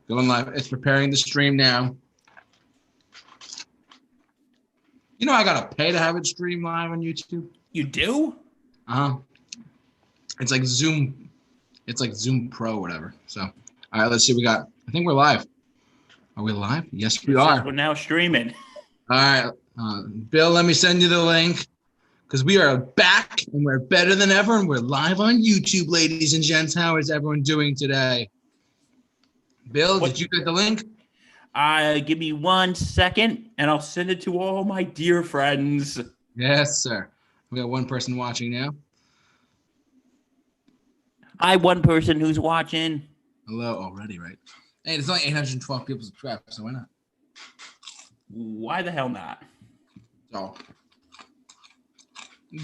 Going live. It's preparing the stream now. You know I gotta pay to have it stream live on YouTube. You do? It's like Zoom. It's like Zoom Pro, or whatever. So, all right, let's see. I think we're live. Are we live? Yes, we are. We're now streaming. All right, Bill. Let me send you the link because we are back and we're better than ever, and we're live on YouTube, ladies and gents. How is everyone doing today? Bill, did you get the link? Give me 1 second, and I'll send it to all my dear friends. Yes, sir. We got one person watching now. Hi, one person who's watching. Hello already, right? Hey, there's only 812 people subscribed, so why not? Why the hell not? So,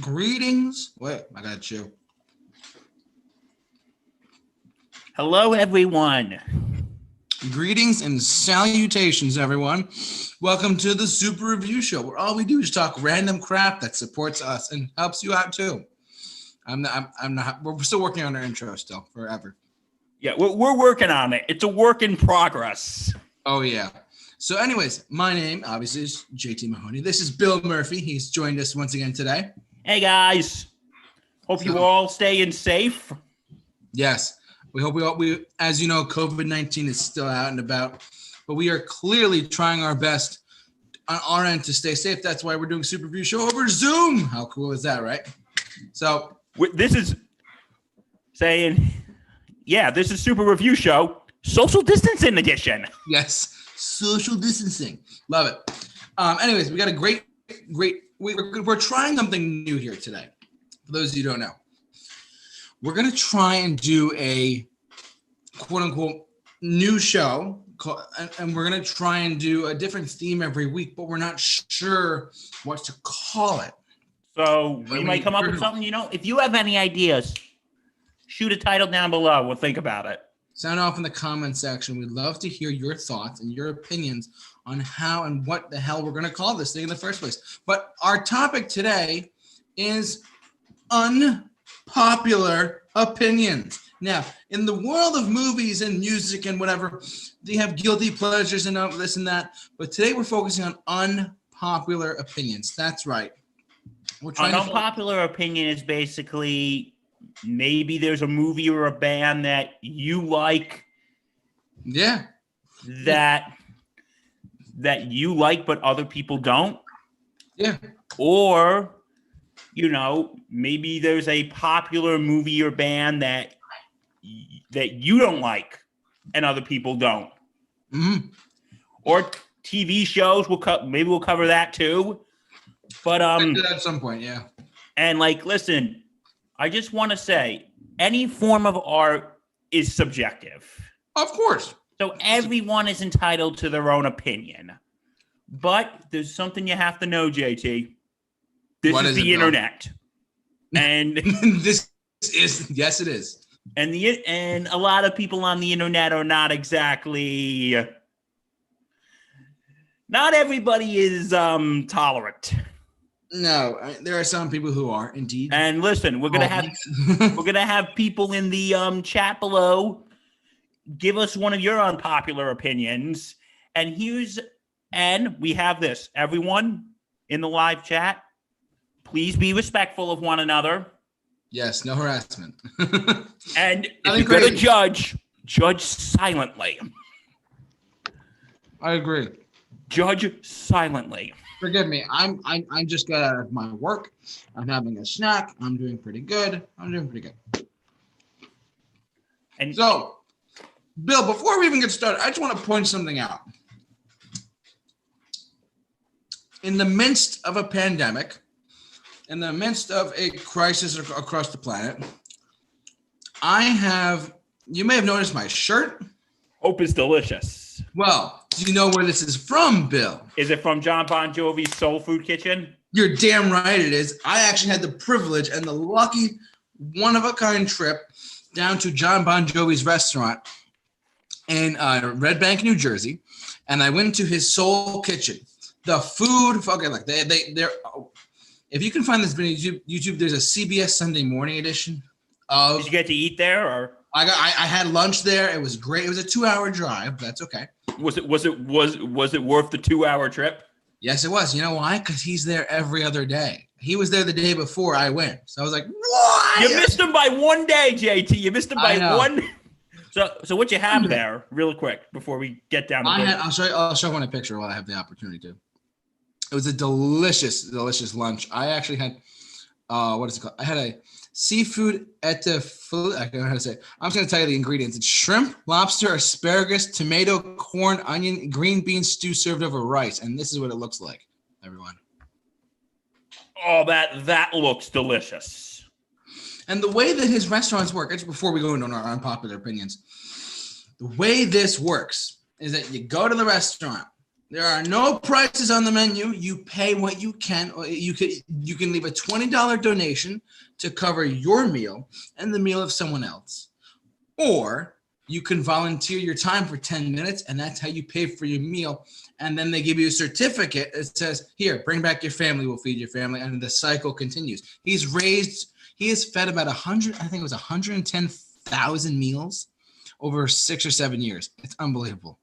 greetings. Wait, I got you. Hello, everyone. Greetings and salutations, everyone. Welcome to the Super Review Show, where all we do is talk random crap that supports us and helps you out too. We're still working on our intro still, forever. Yeah, we're working on it. It's a work in progress. Oh, yeah. So anyways, my name, obviously, is JT Mahoney. This is Bill Murphy. He's joined us once again today. Hey, guys. Hope you all staying safe. Yes. We hope we as you know, COVID-19 is still out and about, but we are clearly trying our best on our end to stay safe. That's why we're doing Super Review Show over Zoom. How cool is that, right? So this is saying, yeah, this is Super Review Show, social distancing edition. Yes, social distancing. Love it. Anyways, we got a great, we're trying something new here today. For those of you who don't know. We're going to try and do a quote-unquote new show, and we're going to try and do a different theme every week, but we're not sure what to call it. So we might come up with something, if you have any ideas, shoot a title down below. We'll think about it. Sound off in the comment section. We'd love to hear your thoughts and your opinions on how and what the hell we're going to call this thing in the first place. But our topic today is unpopular opinions. Now, in the world of movies and music and whatever, they have guilty pleasures and this and that. But today we're focusing on unpopular opinions. That's right. An unpopular opinion is basically maybe there's a movie or a band that you like. Yeah. That you like, but other people don't. Yeah. Or maybe there's a popular movie or band that you don't like and other people don't. Mm-hmm. Or TV shows, maybe we'll cover that too. But at some point, yeah. And listen, I just want to say any form of art is subjective. Of course. So everyone is entitled to their own opinion. But there's something you have to know, JT. This is the internet. And this is, yes, it is. And a lot of people on the internet are not exactly, not everybody is tolerant. No, there are some people who are indeed. And listen, we're gonna have people in the chat below give us one of your unpopular opinions. And we have this. Everyone in the live chat, please be respectful of one another. Yes, no harassment. And if you're going to judge silently. I agree. Judge silently. Forgive me. I just got out of my work. I'm having a snack. I'm doing pretty good. And so, Bill, before we even get started, I just want to point something out. In the midst of a pandemic, in the midst of a crisis across the planet, you may have noticed my shirt. Hope is delicious. Well, do you know where this is from, Bill? Is it from John Bon Jovi's Soul Food Kitchen? You're damn right it is. I actually had the privilege and the lucky one-of-a-kind trip down to John Bon Jovi's restaurant in Red Bank, New Jersey, and I went to his Soul Kitchen. The food, they're. If you can find this video on YouTube, there's a CBS Sunday Morning edition of. Did you get to eat there, or? I had lunch there. It was great. It was a 2-hour drive, but that's okay. Was it worth the 2-hour trip? Yes, it was. You know why? Because he's there every other day. He was there the day before I went. So I was like, what? You missed him by one day, JT. You missed him by one. So what you have there, real quick, before we get down to I'll show one a picture while I have the opportunity to. It was a delicious, delicious lunch. I actually had, what is it called? I had a seafood etouffee. I don't know how to say it. I'm just going to tell you the ingredients. It's shrimp, lobster, asparagus, tomato, corn, onion, green bean stew served over rice. And this is what it looks like, everyone. Oh, that looks delicious. And the way that his restaurants work, just before we go into our unpopular opinions, the way this works is that you go to the restaurant. There are no prices on the menu. You pay what you can. You can leave a $20 donation to cover your meal and the meal of someone else. Or you can volunteer your time for 10 minutes, and that's how you pay for your meal. And then they give you a certificate that says, here, bring back your family, we'll feed your family. And the cycle continues. He has fed about 110,000 meals over 6 or 7 years. It's unbelievable.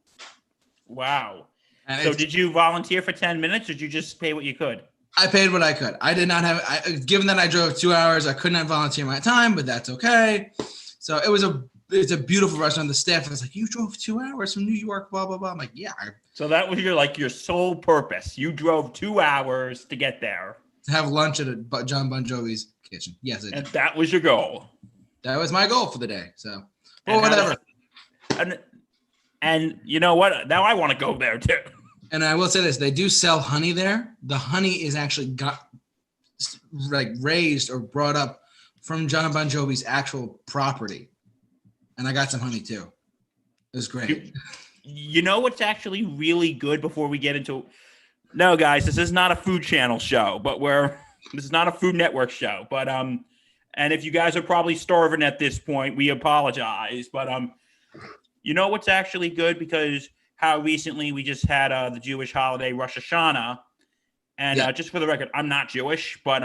Wow. And so did you volunteer for 10 minutes or did you just pay what you could? I paid what I could. I did not have, given that I drove 2 hours, I could not volunteer my time, but that's okay. So it's a beautiful restaurant. The staff was like, you drove 2 hours from New York, blah, blah, blah. I'm like, yeah. So that was your sole purpose. You drove 2 hours to get there. To have lunch at John Bon Jovi's kitchen. Yes, I did. And that was your goal. That was my goal for the day. So, well, whatever. And you know what? Now I want to go there too. And I will say this, they do sell honey there. The honey is actually raised or brought up from John Bon Jovi's actual property. And I got some honey too. It was great. You know what's actually really good before we get into No, guys, this is not a Food Channel show, but this is not a Food Network show. But and if you guys are probably starving at this point, we apologize. But you know what's actually good, because how recently we just had the Jewish holiday Rosh Hashanah, and just for the record, I'm not Jewish, but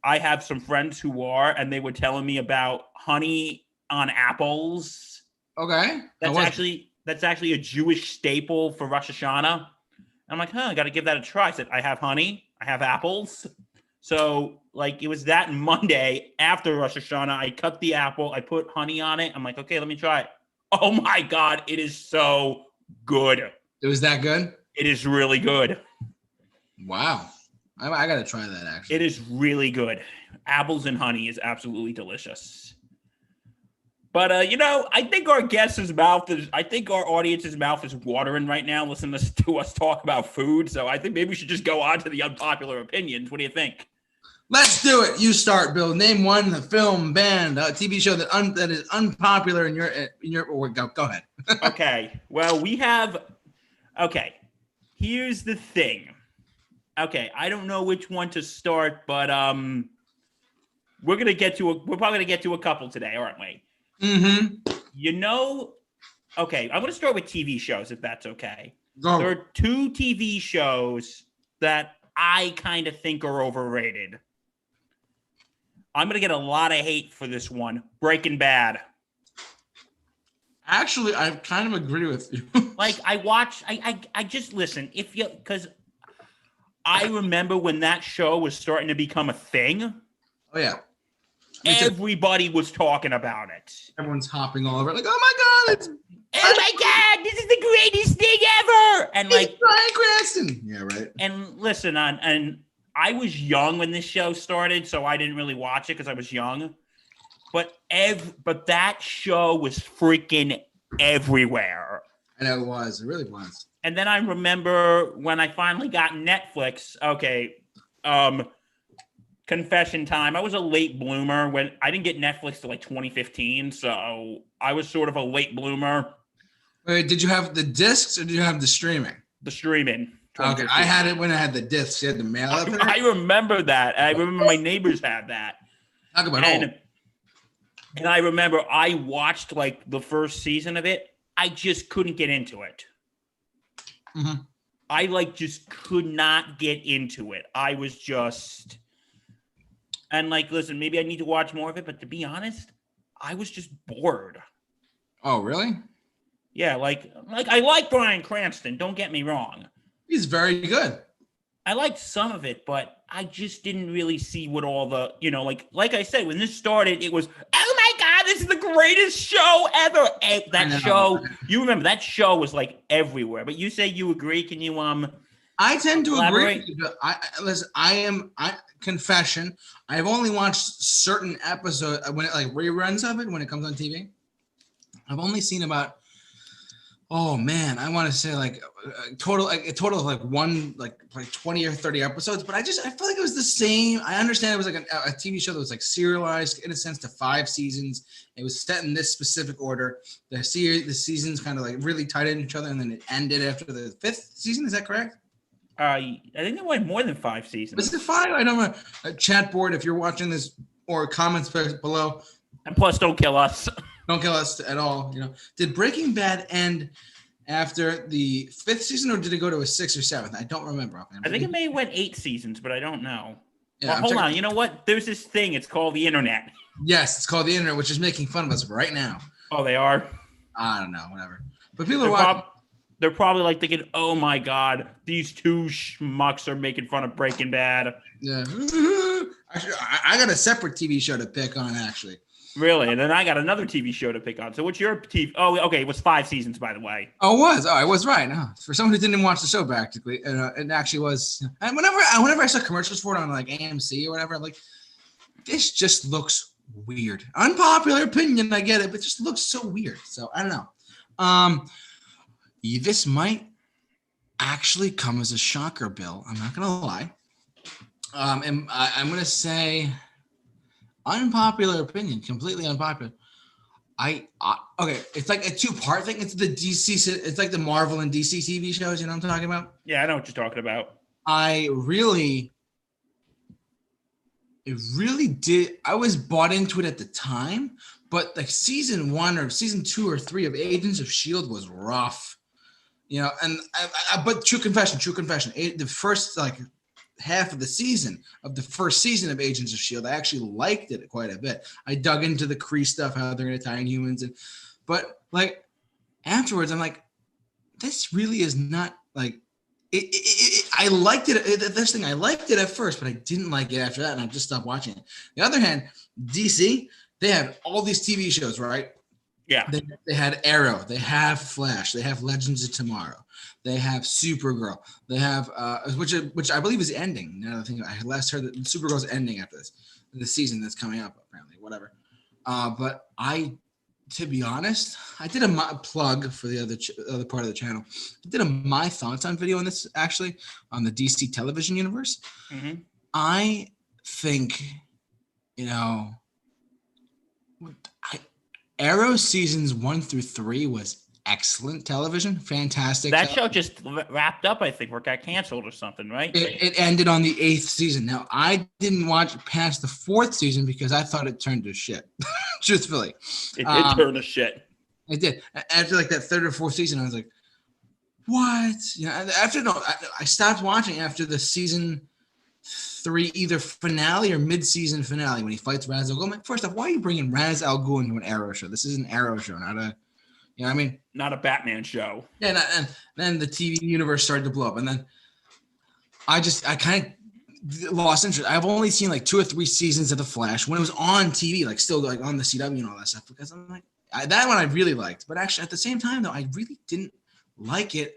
I have some friends who are, and they were telling me about honey on apples. Okay, that's actually a Jewish staple for Rosh Hashanah. I'm like, I got to give that a try. I said, I have honey, I have apples. So like it was that Monday after Rosh Hashanah, I cut the apple, I put honey on it. I'm like, okay, let me try it. Oh my God, it is so good. It was that good? It is really good. Wow. I got to try that actually. It is really good. Apples and honey is absolutely delicious. But, I think our audience's mouth is watering right now listening to us talk about food. So I think maybe we should just go on to the unpopular opinions. What do you think? Let's do it. You start, Bill. Name one film, band, TV show that is unpopular in your go ahead. Okay. Well, here's the thing. Okay, I don't know which one to start, but we're probably gonna get to a couple today, aren't we? Mm-hmm. Okay, I'm gonna start with TV shows, if that's okay. Go. There are 2 TV shows that I kind of think are overrated. I'm going to get a lot of hate for this one. Breaking Bad. Actually, I kind of agree with you. Like, I just listen. Because I remember when that show was starting to become a thing. Oh, yeah. Everybody was talking about it. Everyone's hopping all over it. Like, oh my God, this is the greatest thing ever. And like, Bryan Cranston. Yeah, right. And listen, and I was young when this show started, so I didn't really watch it because I was young. But that show was freaking everywhere. I know it was. It really was. And then I remember when I finally got Netflix. Okay, confession time. I was a late bloomer when I didn't get Netflix till like 2015, so I was sort of a late bloomer. Wait, did you have the discs or did you have the streaming? The streaming. Okay, I had it when I had the discs. You had the mail up there. I remember that. I remember my neighbors had that. Talk about old. And I remember I watched like the first season of it. I just couldn't get into it. Mm-hmm. I just could not get into it. I was just, and listen, maybe I need to watch more of it. But to be honest, I was just bored. Oh, really? Yeah, like I like Bryan Cranston. Don't get me wrong. He's very good. I liked some of it, but I just didn't really see what all the, like I said, when this started, it was, oh my God, this is the greatest show ever. That show, you remember that show was like everywhere. But you say you agree. Can you I tend to elaborate? agree. Listen, confession. I've only watched certain episodes when it like reruns of it when it comes on TV. I've only seen about, oh man, I want to say like a total of like 20 or 30 episodes, but I feel like it was the same. I understand it was like a TV show that was like serialized in a sense to 5 seasons. It was set in this specific order. The seasons kind of like really tied in each other, and then it ended after the 5th season. Is that correct? I think it went more than 5 seasons. Was it 5? I don't know. Chat board, if you're watching this, or comments below. And plus, don't kill us. Don't kill us at all. Did Breaking Bad end after the 5th season, or did it go to a 6th or 7th? I don't remember. I think it may have went 8 seasons, but I don't know. Yeah, well, hold on. You know what? There's this thing. It's called the internet. Yes, it's called the internet, which is making fun of us right now. Oh, they are? I don't know. Whatever. But people are watching. They're probably like thinking, oh my God, these 2 schmucks are making fun of Breaking Bad. Yeah. Actually, I got a separate TV show to pick on, actually. Really? And then I got another TV show to pick on. So what's your TV? Oh, okay. It was 5 seasons, by the way. Oh, it was. Oh, I was right. No, for someone who didn't watch the show practically, it actually was. And whenever I saw commercials for it on like AMC or whatever, I'm like, this just looks weird. Unpopular opinion, I get it, but it just looks so weird. So I don't know. This might actually come as a shocker, Bill. I'm not gonna lie. And I'm gonna say unpopular opinion, completely unpopular. Okay, it's like a 2-part thing. It's the DC. It's like the Marvel and DC TV shows. You know what I'm talking about? Yeah, I know what you're talking about. It really did. I was bought into it at the time, but like season 1 or season 2 or 3 of Agents of S.H.I.E.L.D. was rough. And but true confession, the first like half of the season of the first season of Agents of S.H.I.E.L.D., I actually liked it quite a bit. I dug into the Kree stuff, how they're going to tie in humans, but like afterwards, I'm like, this really is not like it. I liked it. This thing, I liked it at first, but I didn't like it after that, and I just stopped watching it. On the other hand, DC, they had all these TV shows, right? Yeah. They had Arrow. They have Flash. They have Legends of Tomorrow. They have Supergirl. They have which I believe is ending. Now I think I last heard that Supergirl's ending after the season that's coming up. Apparently, whatever. But to be honest, I did a plug for the other part of the channel. I did a my thoughts on video on this actually on the DC television universe. Mm-hmm. I think, Arrow seasons 1 through 3 was excellent television, fantastic. That show just wrapped up, I think, or got canceled or something, right? It ended on the 8th season. Now, I didn't watch past the 4th season because I thought it turned to shit, truthfully. It did turn to shit. It did. After like that 3rd or 4th season, I was like, what? I stopped watching after the season 3 either finale or mid-season finale when he fights Ra's al Ghul. First off, why are you bringing Ra's al Ghul into an Arrow show? This is an Arrow show, not a, not a Batman show. Yeah, and then the TV universe started to blow up, and then I kind of lost interest. I've only seen like 2 or 3 seasons of The Flash when it was on TV, like still like on the CW and all that stuff, because I'm like, that one I really liked, but actually at the same time though, I really didn't like it.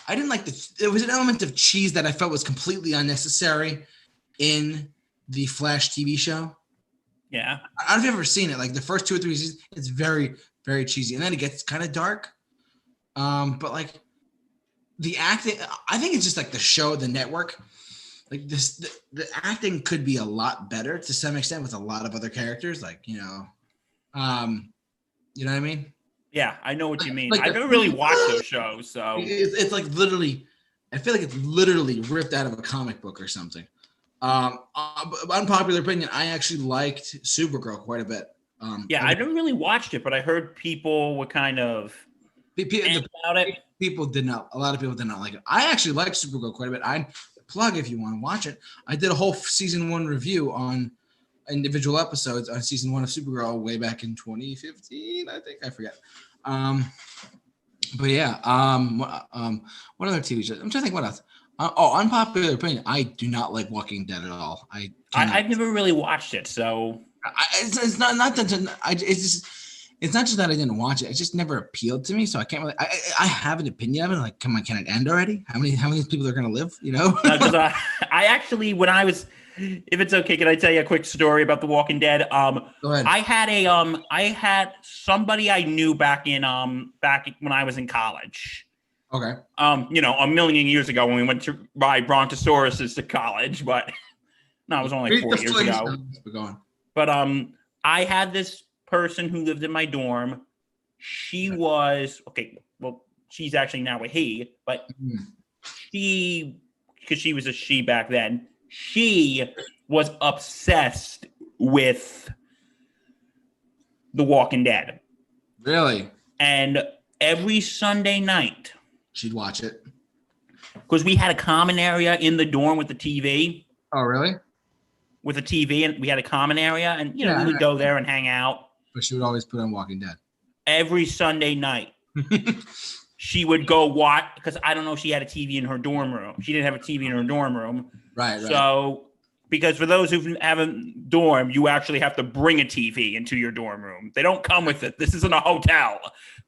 I didn't like there was an element of cheese that I felt was completely unnecessary in the Flash TV show. Yeah. I don't know if you've ever seen it. Like the first 2 or 3 seasons, it's very, very cheesy. And then it gets kind of dark. But like the acting, I think it's just like the show, the network. Like the acting could be a lot better to some extent with a lot of other characters. Like, you know what I mean? Yeah, I know what you mean. Like I've never really watched those shows, so it's like literally, I feel like it's literally ripped out of a comic book or something. Unpopular opinion, I actually liked Supergirl quite a bit. I never really watched it, but I heard people were kind of about it. People did not. A lot of people did not like it. I actually liked Supergirl quite a bit. I plug if you want to watch it. I did a whole season 1 review on individual episodes on season 1 of Supergirl way back in 2015. I think I forget. But yeah. What other TV shows? I'm trying to think what else. Unpopular opinion. I do not like Walking Dead at all. I've never really watched it, so it's not that it's not just that I didn't watch it. It just never appealed to me. So I can't really. I have an opinion of it. Like, can it end already? How many people are gonna live? You know? Because I actually, when I was, if it's okay, can I tell you a quick story about The Walking Dead? Go ahead. I had somebody I knew back when I was in college. Okay. A million years ago when we went to ride brontosauruses to college, but no, it was only 4 years ago. But I had this person who lived in my dorm. She was she's actually now a he, but because she was a she back then, she was obsessed with The Walking Dead. Really? And every Sunday night, she'd watch it. Because we had a common area in the dorm with the TV. Oh, really? With a TV, and we had a common area, and we would go there and hang out. But she would always put on Walking Dead. Every Sunday night, she would go watch, because I don't know if she had a TV in her dorm room. She didn't have a TV in her dorm room. Right. So, because for those who haven't dorm, you actually have to bring a TV into your dorm room. They don't come with it. This isn't a hotel.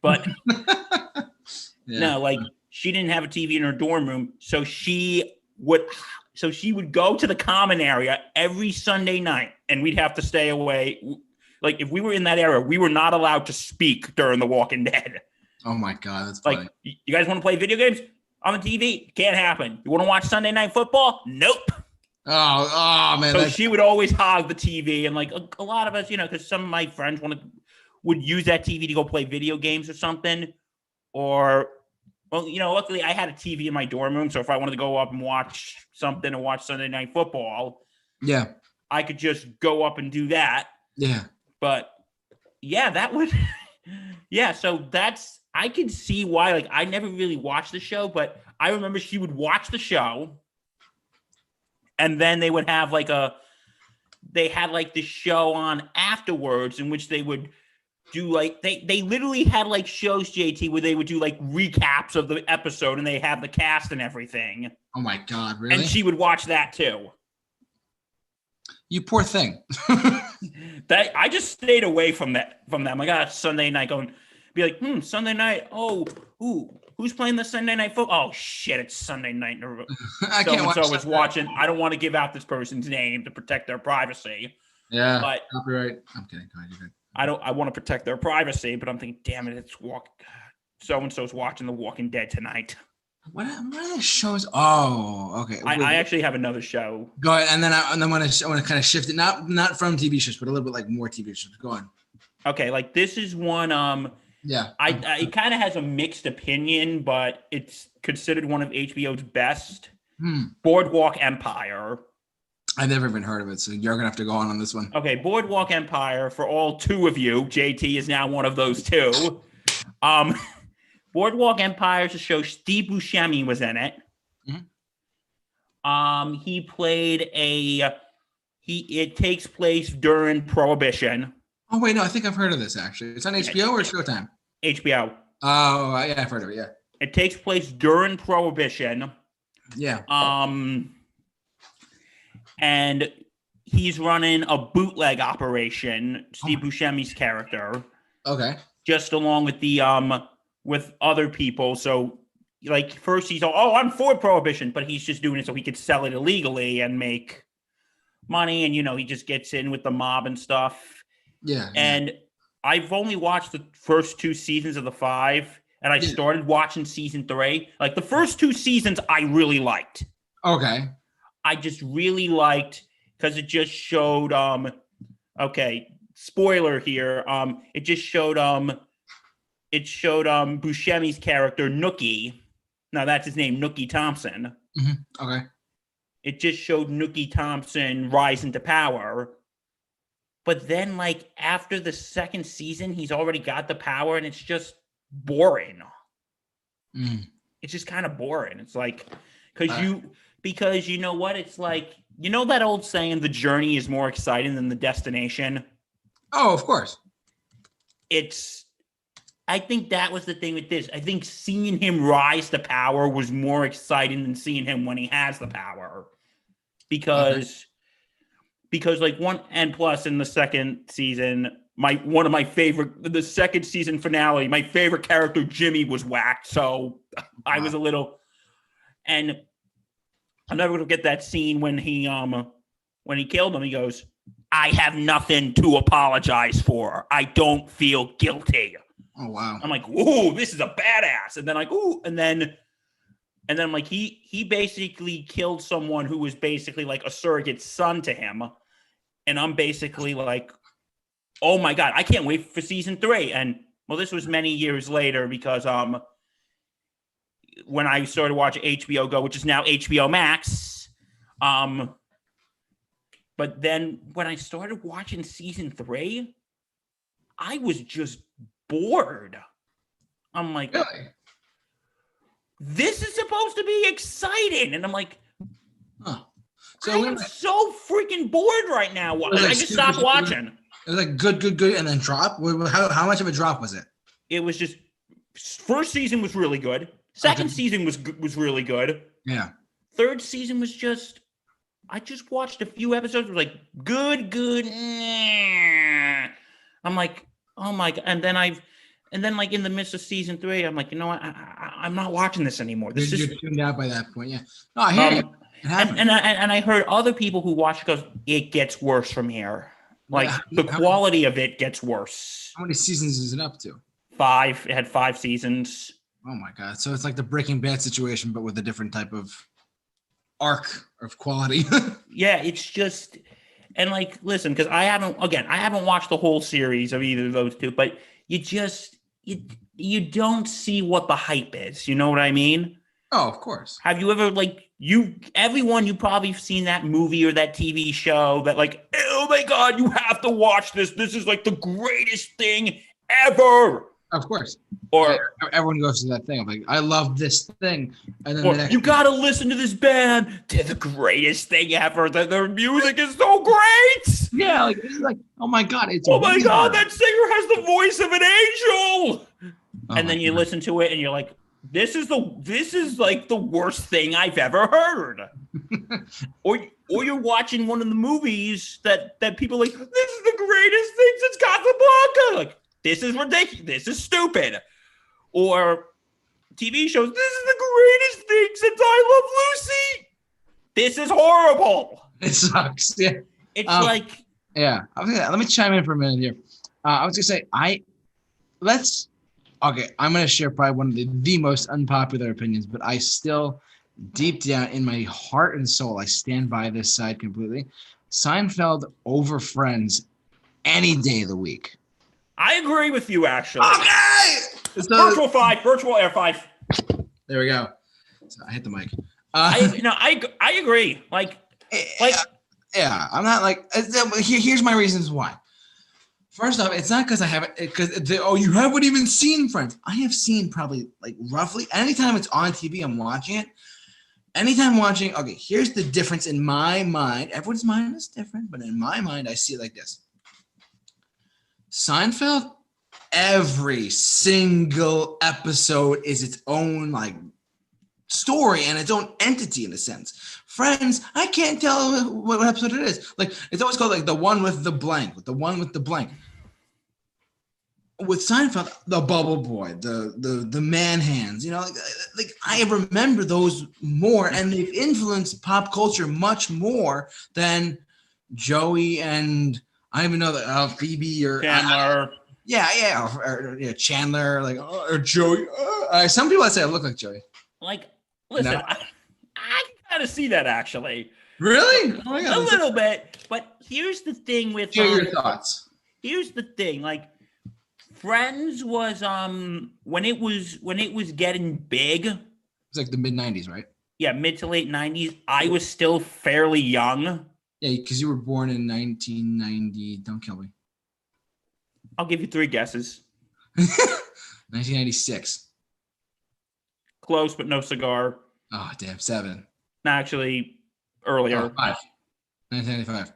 But no, she didn't have a TV in her dorm room, so she would go to the common area every Sunday night, and we'd have to stay away. Like, if we were in that area, we were not allowed to speak during The Walking Dead. Oh my God, that's funny. Like, you guys want to play video games on the TV? Can't happen. You want to watch Sunday Night Football? Nope. Oh man. So she would always hog the TV, and like a lot of us, because some of my friends would use that TV to go play video games or something, or. Well, luckily I had a TV in my dorm room, so if I wanted to go up and watch something or watch Sunday Night Football, I could just go up and do that. Yeah. But yeah, that would, so I could see why, I never really watched the show, but I remember she would watch the show, and then they would have they had this show on afterwards in which they would do they literally had shows, JT, where they would do recaps of the episode, and they have the cast and everything. Oh my God, really? And she would watch that too. You poor thing. I just stayed away from them. I got Sunday night going, be like, Sunday night. Oh, who's playing the Sunday night football? Oh shit, it's Sunday night. I can't watch. So was watching. I don't want to give out this person's name to protect their privacy. Yeah, but copyright. I'm kidding. Go ahead, you're good. I want to protect their privacy, but I'm thinking, damn it, so-and-so's watching The Walking Dead tonight. What are the shows? Oh, okay. I actually have another show. Go ahead, and then I want to kind of shift it, not from TV shows, but a little bit more TV shows. Go on. Okay, this is one. It kind of has a mixed opinion, but it's considered one of HBO's best. Boardwalk Empire. I've never even heard of it, so you're gonna have to go on this one. Okay, Boardwalk Empire, for all two of you, JT is now one of those two. Boardwalk Empire is a show. Steve Buscemi was in it. Mm-hmm. He played it takes place during Prohibition. Oh wait, no, I think I've heard of this actually. It's on HBO or Showtime? HBO. Oh yeah, I've heard of it. Yeah. It takes place during Prohibition. Yeah. And he's running a bootleg operation, Steve Buscemi's character. Okay. Just along with with other people. So first he's I'm for Prohibition, but he's just doing it so he could sell it illegally and make money. And, he just gets in with the mob and stuff. Yeah. And I've only watched the first 2 seasons of the 5, and I started watching season 3. The first 2 seasons I really liked. Okay. I just really liked, because it just showed spoiler here, it just showed Buscemi's character Nookie. Now that's his name, Nookie Thompson. Mm-hmm. Okay. It just showed Nookie Thompson rise into power. But then after the second season, he's already got the power, and it's just boring. It's just kind of boring. It's because you know what? It's like, you know that old saying, the journey is more exciting than the destination? Oh, of course. I think that was the thing with this. I think seeing him rise to power was more exciting than seeing him when he has the power. Because like one, and plus in the second season, one of my favorite, the second season finale, my favorite character, Jimmy, was whacked. So I was a little, and I'm never gonna get that scene when he killed him. He goes, "I have nothing to apologize for. I don't feel guilty." Oh wow! I'm like, "Ooh, this is a badass." And then like, "Ooh," and then I'm like, he basically killed someone who was basically like a surrogate son to him, and I'm basically like, "Oh my god, I can't wait for season 3." And well, this was many years later because when I started watching HBO Go, which is now HBO Max, but then when I started watching season 3, I was just bored. I'm like, really? This is supposed to be exciting, and I'm like, huh? So I'm so freaking bored right now. I just stopped watching. It was like good, and then drop. How much of a drop was it? It was just first season was really good. Second season was really good. Yeah. Third season was just. I just watched a few episodes. It was like good. I'm like, oh my god, and then like in the midst of season 3, I'm like, you know what? I'm not watching this anymore. You're tuned out by that point, yeah. No, I hear you. And I heard other people who watch it goes, it gets worse from here. Like the quality of it gets worse. How many seasons is it up to? 5. It had 5 seasons. Oh my god! So it's like the Breaking Bad situation, but with a different type of arc of quality. Yeah, it's just, and like, listen, because I haven't watched the whole series of either of those two, but you don't see what the hype is. You know what I mean? Oh, of course. Have you ever you probably seen that movie or that TV show that like, oh my god, you have to watch this. This is like the greatest thing ever. Of course. Or everyone goes to that thing. I'm like, I love this thing. And then you got to listen to this band. They're the greatest thing ever. Their music is so great. Yeah, like it's like, oh my god, it's oh my god, that singer has the voice of an angel. And then you listen to it and you're like, this is like the worst thing I've ever heard. or you're watching one of the movies that people are like, this is the greatest thing since Casablanca. Like, this is ridiculous. This is stupid. Or TV shows, this is the greatest thing since I Love Lucy. This is horrible. It sucks. Yeah. It's like. Yeah. Let me chime in for a minute here. I was going to say, I'm going to share probably one of the most unpopular opinions, but I still, deep down in my heart and soul, I stand by this side completely. Seinfeld over Friends any day of the week. I agree with you, actually. Okay! Virtual Air 5. There we go. So I hit the mic. I agree. Yeah, I'm not like, here's my reasons why. First off, it's not because I haven't, you haven't even seen Friends. I have seen probably like roughly, anytime it's on TV, I'm watching it. Anytime watching, okay, here's the difference in my mind. Everyone's mind is different, but in my mind, I see it like this. Seinfeld, every single episode is its own like story and its own entity in a sense. Friends, I can't tell what episode it is. Like it's always called like the one with the blank, with the one with the blank. With Seinfeld, the Bubble Boy, the man hands, like I remember those more, and they've influenced pop culture much more than Joey and I don't even know that Phoebe or Chandler. Or Chandler, like or Joey. Some people I say I look like Joey. Like, listen, I kind of see that actually. Really? Oh my God, a little bit. But here's the thing with your thoughts. Here's the thing, like Friends was when it was getting big. It was like the mid 90s, right? Yeah, mid to late 90s. I was still fairly young. Yeah, because you were born in 1990. Don't kill me. I'll give you 3 guesses. 1996. Close, but no cigar. Oh, damn. 7. actually earlier. Oh, 1995.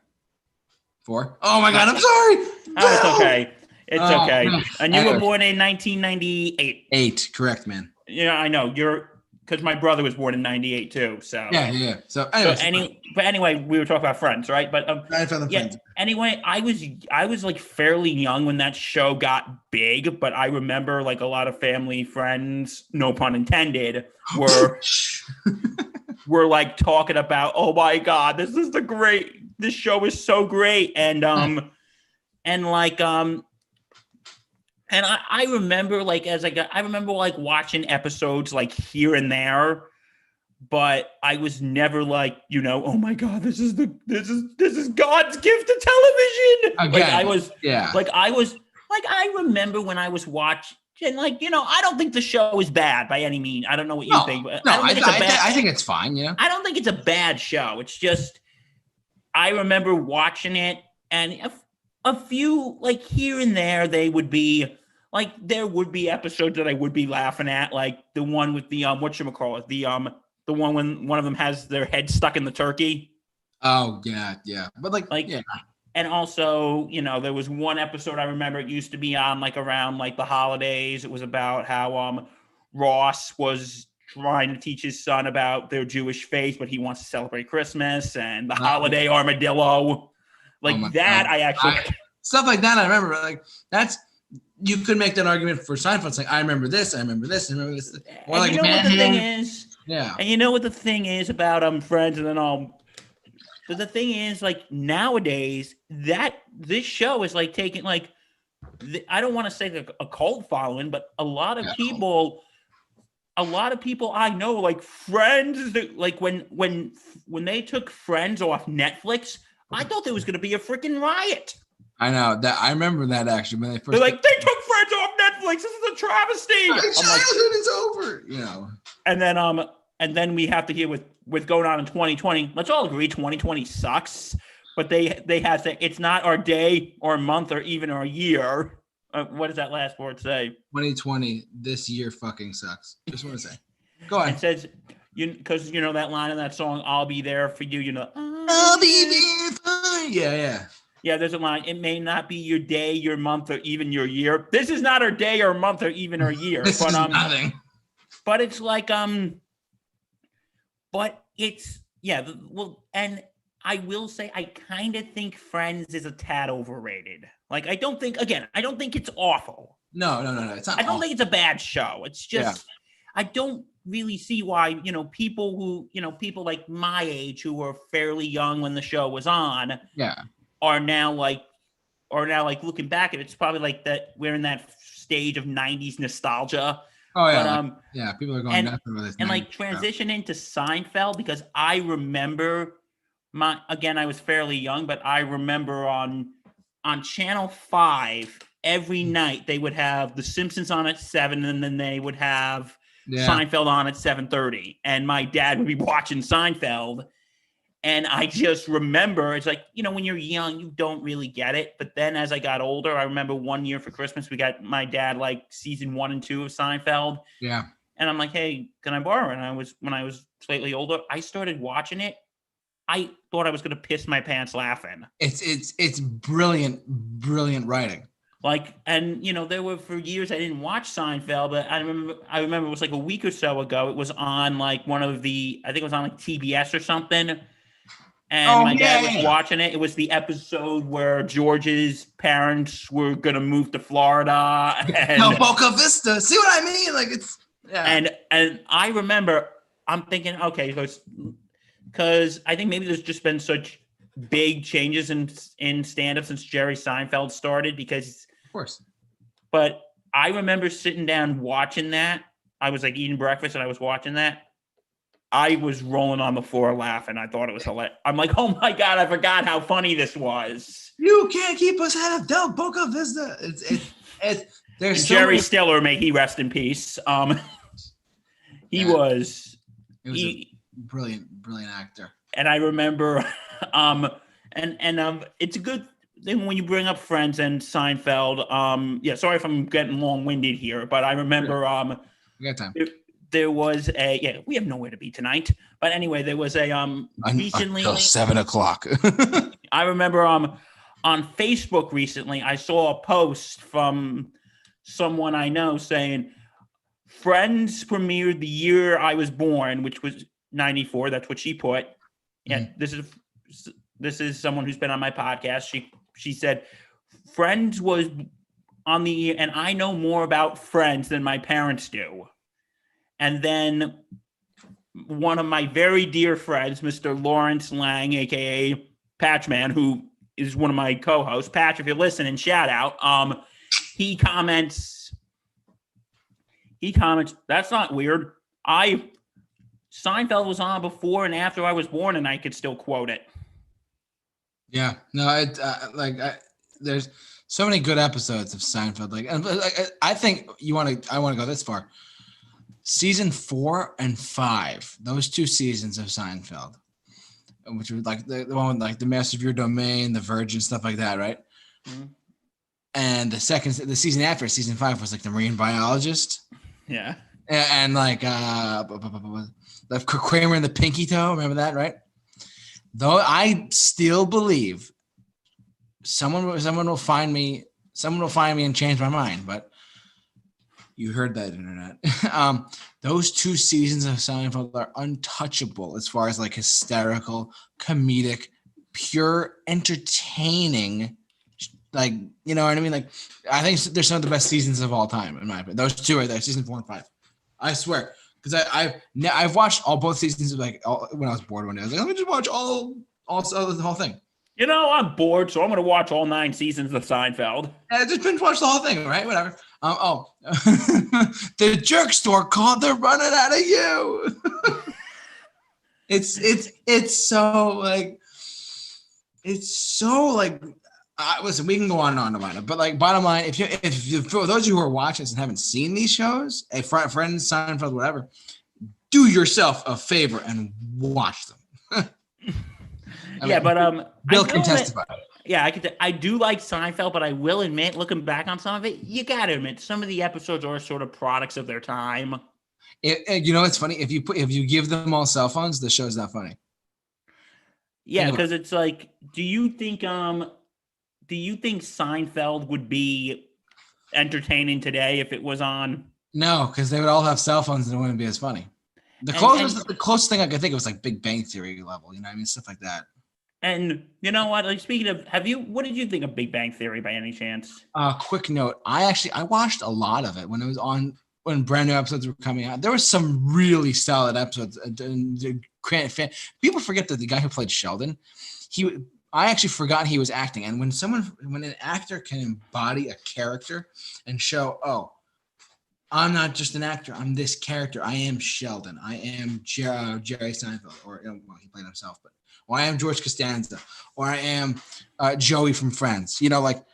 4. Oh my God, I'm sorry. Oh, it's okay. It's okay. Man. And you were born in 1998. 8, correct, man. Yeah, I know. Because my brother was born in 98 too. So Yeah. So anyway, we were talking about Friends, right? But Friends. Anyway, I was like fairly young when that show got big, but I remember like a lot of family friends, no pun intended, were like talking about, oh my God, this show is so great. And I remember like I remember like watching episodes like here and there, but I was never like, oh my God, this is God's gift to television. Again, I remember when I was watching, like, I don't think the show is bad by any means. I don't know what you think, but I think it's fine. Yeah, I don't think it's a bad show. It's just I remember watching it, and a few like here and there, they would be like there would be episodes that I would be laughing at, like the one with the whatchamacallit, the one when one of them has their head stuck in the turkey. Oh yeah, but yeah. And also, there was one episode I remember. It used to be on like around like the holidays. It was about how Ross was trying to teach his son about their Jewish faith, but he wants to celebrate Christmas and the holiday armadillo. Like that, God. Stuff like that. I remember. Like you could make that argument for Seinfeld. It's like I remember this. Or and like you know what the thing is? Yeah. And you know what the thing is about Friends, and then all. But the thing is, like nowadays, this show is like taking like I don't want to say a cult following, but a lot of people I know, like Friends, like when they took Friends off Netflix, I thought there was going to be a freaking riot. I know that. I remember that actually when they first. They're like, they took Friends off Netflix. This is a travesty. My childhood is over. And then we have to hear with going on in 2020. Let's all agree 2020 sucks. But they have to. It's not our day or month or even our year. What does that last word say? 2020. This year fucking sucks. Just want to say. Go on. It says because that line in that song, "I'll be there for you." I'll be there for you. Yeah. Yeah, there's a line. It may not be your day, your month, or even your year. This is not our day or month or even our year. This is nothing. But it's like but it's and I will say I kind of think Friends is a tad overrated. Like I don't think it's awful. No, it's not. I don't think it's a bad show. It's just I don't really see why, people people like my age who were fairly young when the show was on. Yeah. Are now like looking back at it, it's probably like that we're in that stage of 90s nostalgia. Oh yeah. People are going nuts with this. And like transition into Seinfeld, because I remember I was fairly young, but I remember on Channel 5 every night they would have The Simpsons on at 7, and then they would have Seinfeld on at 7:30, and my dad would be watching Seinfeld. And I just remember, it's like, when you're young, you don't really get it. But then as I got older, I remember one year for Christmas, we got my dad like season 1 and 2 of Seinfeld. Yeah. And I'm like, hey, can I borrow it? And when I was slightly older, I started watching it. I thought I was going to piss my pants laughing. It's brilliant writing. Like, and there were for years I didn't watch Seinfeld, but I remember it was like a week or so ago. It was on like I think it was on like TBS or something. And my dad was watching it. It was the episode where George's parents were going to move to Florida. And Boca Vista. See what I mean? Like it's, And I remember, I'm thinking, okay, because I think maybe there's just been such big changes in stand-up since Jerry Seinfeld started, because. Of course. But I remember sitting down watching that. I was like eating breakfast and I was watching that. I was rolling on the floor laughing. I thought it was hilarious. I'm like, oh my God, I forgot how funny this was. You can't keep us out of Del Boca Vista. There's Jerry Stiller, may he rest in peace. He was a brilliant actor. And I remember, it's a good thing when you bring up Friends and Seinfeld. Sorry if I'm getting long-winded here, but I remember, we got time. there was we have nowhere to be tonight. But anyway, there was a recently until 7:00. I remember on Facebook recently, I saw a post from someone I know saying Friends premiered the year I was born, which was 94. That's what she put. Yeah, this is someone who's been on my podcast. She said Friends was on the year, and I know more about Friends than my parents do. And then one of my very dear friends, Mr. Lawrence Lang, aka Patchman, who is one of my co-hosts. Patch, if you're listening, shout out. He comments, that's not weird. Seinfeld was on before and after I was born, and I could still quote it. Yeah, no, there's so many good episodes of Seinfeld. I think I want to go this far. Season 4 and 5, those 2 seasons of Seinfeld, which were like the one with like the Master of Your Domain, the Virgin, stuff like that, right? Mm-hmm. And the season after, season 5, was like the marine biologist. Yeah. And like the Kramer and the Pinky Toe, remember that, right? Though I still believe someone will find me and change my mind, but you heard that, internet. Those 2 seasons of Seinfeld are untouchable as far as like hysterical, comedic, pure, entertaining. Like, you know what I mean? Like, I think they're some of the best seasons of all time, in my opinion. Those 2 are there, season 4 and 5. I swear, because I've watched both seasons of when I was bored one day. I was like, let me just watch the whole thing. You know, I'm bored, so I'm going to watch all 9 seasons of Seinfeld. Yeah, just binge watch the whole thing, right? Whatever. The jerk store called. They're running out of you. It's so like. Listen, we can go on and on about it, but like bottom line, if for those of you who are watching this and haven't seen these shows, Friends, Seinfeld, whatever, do yourself a favor and watch them. Bill can testify. Yeah, I do like Seinfeld, but I will admit, looking back on some of it, you got to admit some of the episodes are sort of products of their time. You know, it's funny if you give them all cell phones, the show's not funny. Yeah, because it's like, do you think Seinfeld would be entertaining today if it was on? No, because they would all have cell phones and it wouldn't be as funny. The closest thing I could think of was like Big Bang Theory level, you know what I mean? Stuff like that. And you know what? Like, speaking of, what did you think of Big Bang Theory by any chance? Quick note. I watched a lot of it when it was on, when brand new episodes were coming out. There were some really solid episodes. People forget that the guy who played Sheldon, I actually forgot he was acting. And when an actor can embody a character and show, I'm not just an actor, I'm this character. I am Sheldon. I am Jerry Seinfeld, or he played himself, or I am George Costanza, or I am Joey from Friends. You know, like,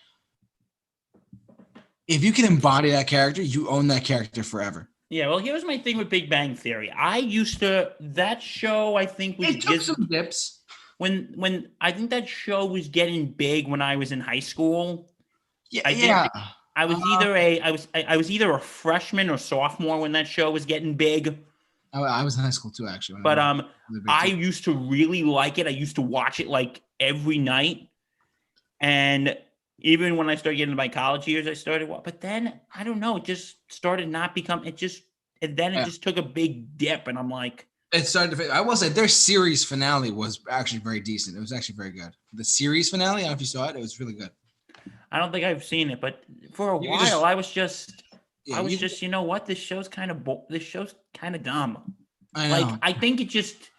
if you can embody that character, you own that character forever. Yeah, well, here's my thing with Big Bang Theory. That show, I think, was took some dips. When I think that show was getting big when I was in high school. Yeah, I was either a freshman or sophomore when that show was getting big. I was in high school too, actually. But I used to really like it. I used to watch it like every night, and even when I started getting into my college years, I started. But then I don't know. It just started not become. It just took a big dip, and I'm like. It started to. I will say their series finale was actually very decent. It was actually very good. The series finale, I don't know if you saw it. It was really good. I don't think I've seen it, but for a while, I was just, you know what? This show's kind of dumb. I know. Like, I think it just,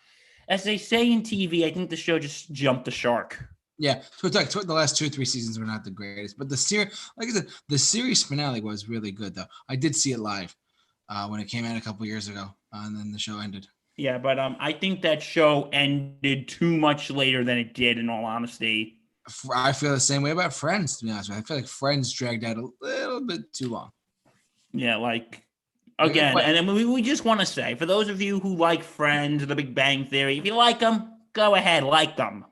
as they say in TV, I think the show just jumped the shark. Yeah, so it's like the last 2 or 3 seasons were not the greatest, but the series, like I said, the series finale was really good though. I did see it live when it came out a couple years ago, and then the show ended. Yeah, but I think that show ended too much later than it did, in all honesty. I feel the same way about Friends, to be honest with you. I feel like Friends dragged out a little bit too long. Yeah, like, again, and then we just want to say, for those of you who like Friends or The Big Bang Theory, if you like them, go ahead, like them.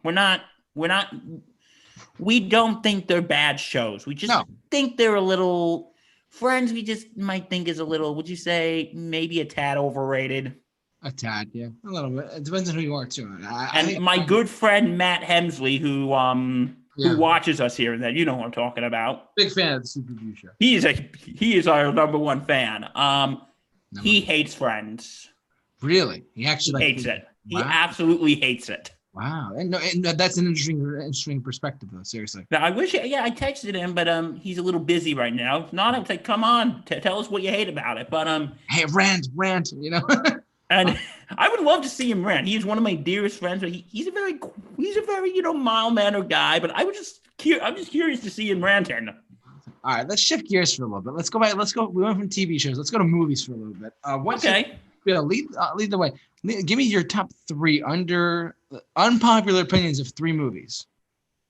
We don't think they're bad shows. We just think they're a little, Friends, we just might think is a little, would you say, maybe a tad overrated? A tad, yeah, a little bit. It depends on who you are too. I And think my good friend Matt Hemsley, who yeah, watches us here and there, you know what I'm talking about. big fan of the Super Review Show. He is our number one fan. He Number- hates Friends. Really, he actually Hates it. He Wow. absolutely hates it. Wow, and that's an interesting perspective, though. Seriously. Now, I wish, I texted him, but he's a little busy right now. If not, I'd say, come on, tell us what you hate about it. But Hey, rant, you know. and I would love to see him rant. He's one of my dearest friends, but he's a very mild mannered guy. But I'm just curious to see him ranting. All right, let's shift gears for a little bit. Let's go back. We went from TV shows. Let's go to movies for a little bit. Okay. Lead the way. Give me your top 3 unpopular opinions of 3 movies.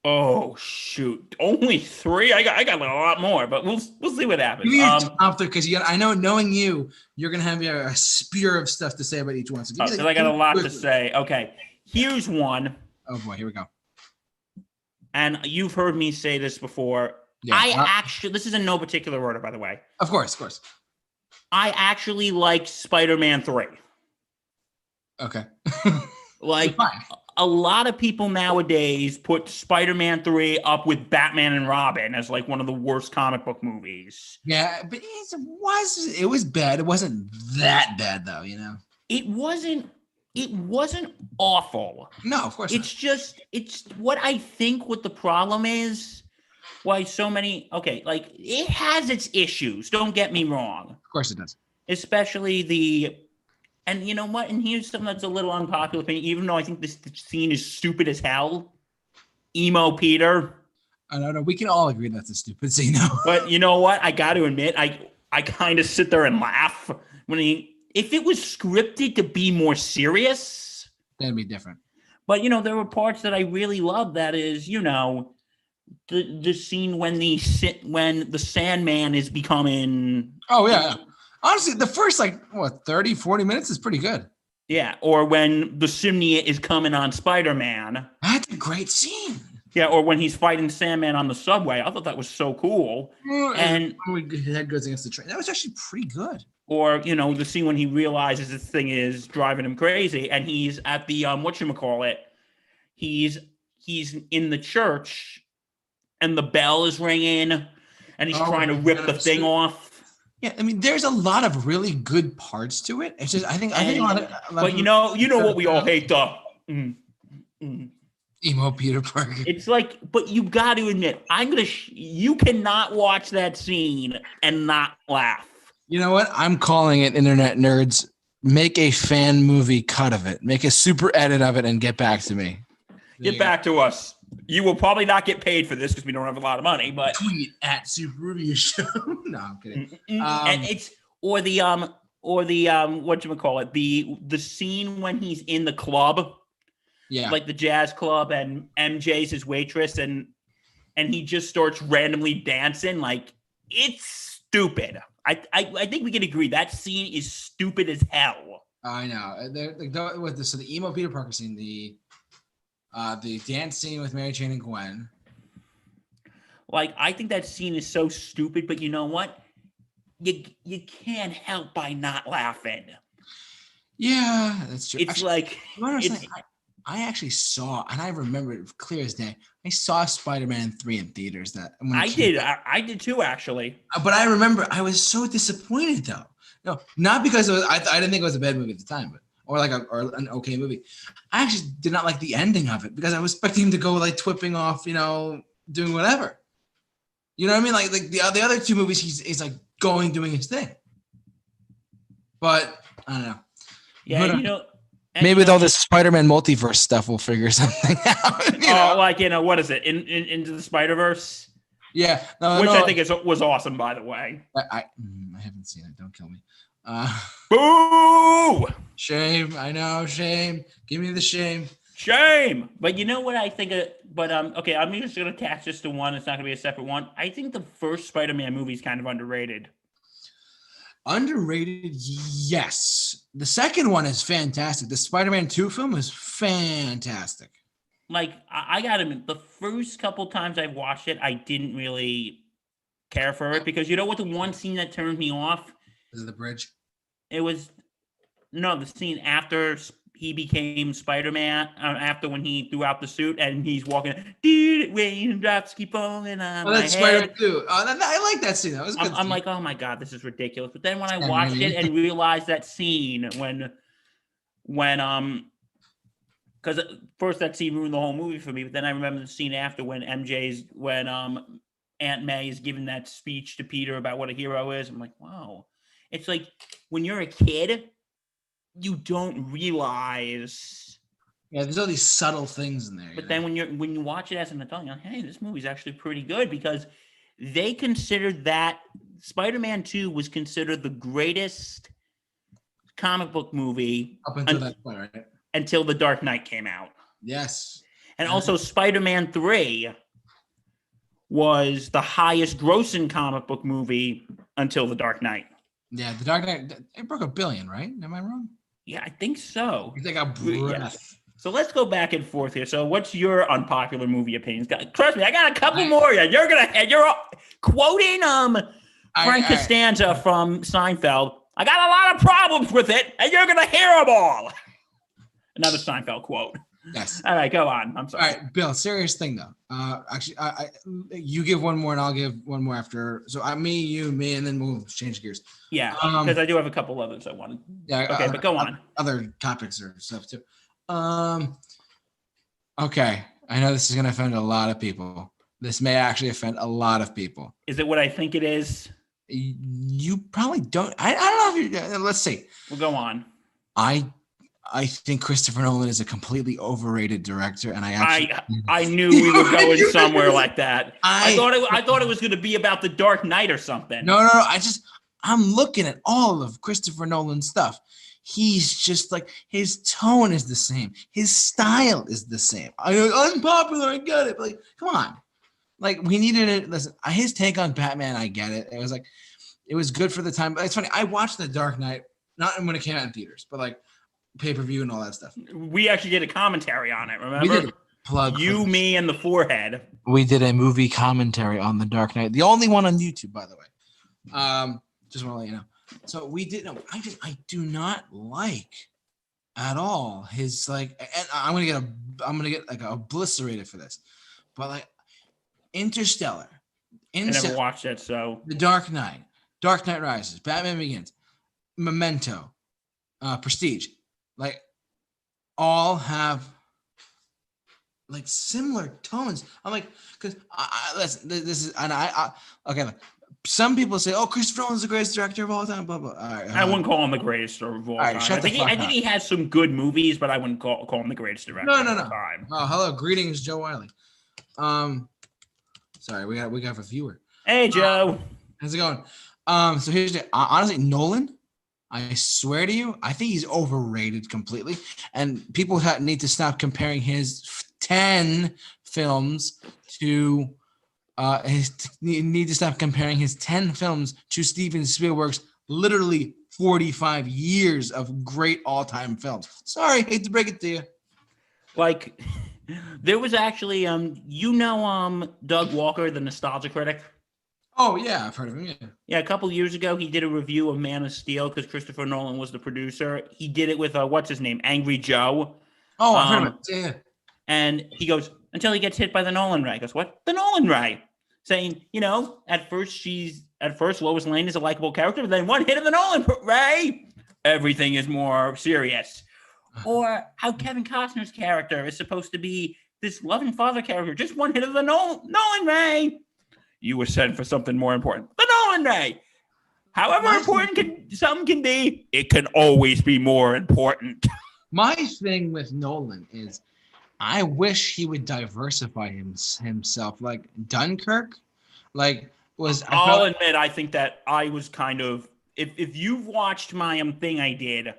Oh shoot! Only 3. I got a lot more, but we'll see what happens. Give me your top 3 because I know knowing you're gonna have a spear of stuff to say about each one. So I got a lot to say. Okay, here's one. Oh boy, here we go. And you've heard me say this before. Yeah, this is in no particular order, by the way. Of course. I actually like Spider-Man 3. Okay. Like a lot of people nowadays put Spider-Man 3 up with Batman and Robin as like one of the worst comic book movies. Yeah, but it was bad. It wasn't that bad though, you know. It wasn't awful. No, of course it's what I think what the problem is. Why so many, like it has its issues, don't get me wrong. Of course it does. Especially and you know what, and here's something that's a little unpopular opinion, even though I think this scene is stupid as hell. Emo Peter. I don't know, we can all agree that's a stupid scene. But you know what, I got to admit, I kind of sit there and laugh when if it was scripted to be more serious, that'd be different. But there were parts that I really loved, that is, the scene when the Sandman is becoming. Oh yeah. Honestly, the first 30, 40 minutes is pretty good. Yeah, or when the Simnia is coming on Spider-Man. That's a great scene. Yeah, or when he's fighting Sandman on the subway. I thought that was so cool. And his head goes against the train. That was actually pretty good. Or, the scene when he realizes this thing is driving him crazy and he's at the whatchamacallit. He's in the church and the bell is ringing and he's trying to rip the thing off. Yeah, I mean, there's a lot of really good parts to it. It's just I think a lot of. But you know what we all hate, though. Emo Peter Parker. It's like, but you got to admit, you cannot watch that scene and not laugh. You know what? I'm calling it, internet nerds. Make a fan movie cut of it. Make a super edit of it and get back to me. Get back to us. You will probably not get paid for this because we don't have a lot of money, but tweet at Super Review Show. No, I'm kidding. And it's the whatchamacallit, the scene when he's in the club. Yeah. Like the jazz club and MJ's his waitress and he just starts randomly dancing. Like, it's stupid. I think we can agree that scene is stupid as hell. I know. So the emo Peter Parker scene, the dance scene with Mary Jane and Gwen. Like, I think that scene is so stupid, but you know what? You can't help by not laughing. Yeah, that's true. It's actually, like I actually saw, and I remember it clear as day. I saw Spider-Man 3 in theaters. I did too, actually. But I remember I was so disappointed though. No, not because I didn't think it was a bad movie at the time, or an okay movie. I actually did not like the ending of it because I was expecting him to go like twipping off, doing whatever. You know what I mean? Like the other 2 movies, he's like doing his thing. But I don't know. Yeah, maybe with all this Spider-Man multiverse stuff, we'll figure something out. What is it? Into the Spider-Verse? Yeah. Which I think was awesome, by the way. I haven't seen it. Don't kill me. Boo! Shame. I know. Shame. Give me the shame. Shame. But you know what I think? Okay, I'm just going to attach this to one. It's not going to be a separate one. I think the first Spider-Man movie is kind of underrated. Underrated, yes. The second one is fantastic. The Spider-Man 2 film is fantastic. Like, I got to admit, the first couple times I watched it, I didn't really care for it because you know what the one scene that turned me off? Is it the bridge? It was the scene after he became Spider-Man, after when he threw out the suit and he's walking, dude, raindrops keep falling on my That's head. Spider-Man 2. I like that scene. That was a good. I'm like, oh my God, this is ridiculous. But then when I watched it and realized that scene when because first that scene ruined the whole movie for me, but then I remember the scene after when Aunt May is giving that speech to Peter about what a hero is. I'm like, wow. It's like when you're a kid, you don't realize. Yeah, there's all these subtle things in there. But then when you watch it as an adult, you're like, hey, this movie's actually pretty good because they considered that Spider-Man 2 was considered the greatest comic book movie up until that point, right? Until The Dark Knight came out. Yes. And also Spider-Man 3 was the highest grossing comic book movie until The Dark Knight. Yeah, The Dark Knight, it broke $1 billion, right? Am I wrong? Yeah, I think so. You think I breath. Yeah. So let's go back and forth here. So what's your unpopular movie opinions? Trust me, I got a couple more. You're quoting Frank Costanza from Seinfeld. I got a lot of problems with it, and you're gonna hear them all. Another Seinfeld quote. Yes. All right, go on. I'm sorry. All right, Bill. Serious thing though. Actually, you give one more, and I'll give one more after. So me, and then we'll change gears. Yeah, because I do have a couple others I wanted. Yeah. Okay, but go on. Other topics or stuff too. Okay. I know this is gonna offend a lot of people. This may actually offend a lot of people. Is it what I think it is? You probably don't. I don't know if you. Let's see. We'll go on. I think Christopher Nolan is a completely overrated director, and I knew we were going somewhere like that. I thought it was going to be about The Dark Knight or something. No. I'm looking at all of Christopher Nolan's stuff. He's just like, his tone is the same, his style is the same. Unpopular, I get it, but like, come on, like we needed it. Listen, his take on Batman, I get it. It was like, it was good for the time. But it's funny. I watched The Dark Knight not when it came out in theaters, but like pay-per-view and all that stuff. We actually did a commentary on it, remember? We did plug you, me, and the forehead. We did a movie commentary on The Dark Knight. The only one on YouTube, by the way. Just want to let you know. So we did. No, I do not like at all his like. And I'm gonna get like obliterated for this, but like Interstellar. I never watched it, so The Dark Knight, Dark Knight Rises, Batman Begins, Memento, Prestige, like all have like similar tones. I'm like, because listen, this is, and okay. Look, some people say, "Oh, Christopher Nolan's the greatest director of all time." Blah blah. All right, I wouldn't call him the greatest of all time. I think he has some good movies, but I wouldn't call him the greatest director. No. Of all time. Oh, hello, greetings, Joe Wiley. Sorry, we got a viewer. Hey, Joe. How's it going? So here's the honestly, Nolan. I swear to you, I think he's overrated completely, and people need to stop comparing his 10 films to need to stop comparing his 10 films to Steven Spielberg's literally 45 years of great all-time films. Sorry, hate to break it to you. Like, there was actually Doug Walker, the nostalgia critic. Oh yeah, I've heard of him. Yeah, a couple years ago he did a review of Man of Steel because Christopher Nolan was the producer. He did it with what's his name, Angry Joe. Oh, I've heard of it. Yeah. And he goes, until he gets hit by the Nolan ray. He goes, what? The Nolan ray. Saying, at first Lois Lane is a likable character, but then one hit of the Nolan ray, everything is more serious. Or how Kevin Costner's character is supposed to be this loving father character, just one hit of the Nolan ray. You were sent for something more important. The Nolan ray. However important something can be, it can always be more important. My thing with Nolan is I wish he would diversify himself. Like Dunkirk, I'll admit, I think that I was kind of, if you've watched my thing I did,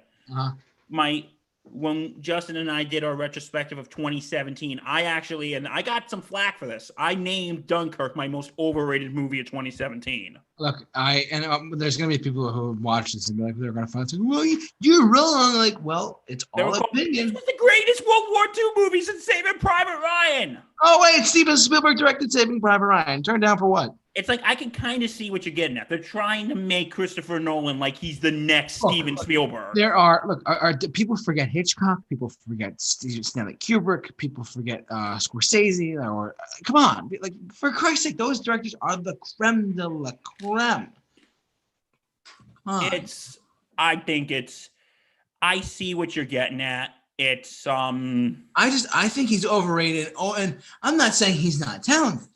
when Justin and I did our retrospective of 2017, I got some flack for this. I named Dunkirk my most overrated movie of 2017. Look, there's going to be people who watch this and be like, they're going to find something, well, you're wrong. Like, well, it's all opinion. This was the greatest World War II movie since Saving Private Ryan. Oh, wait, Steven Spielberg directed Saving Private Ryan. Turned down for what? it's like I can kind of see what you're getting at. They're trying to make Christopher Nolan like he's the next Steven Spielberg. There are people forget Hitchcock, people forget Stanley Kubrick, people forget Scorsese, or come on, like for Christ's sake, those directors are the creme de la creme. I see what you're getting at. It's I think he's overrated. Oh, and I'm not saying he's not talented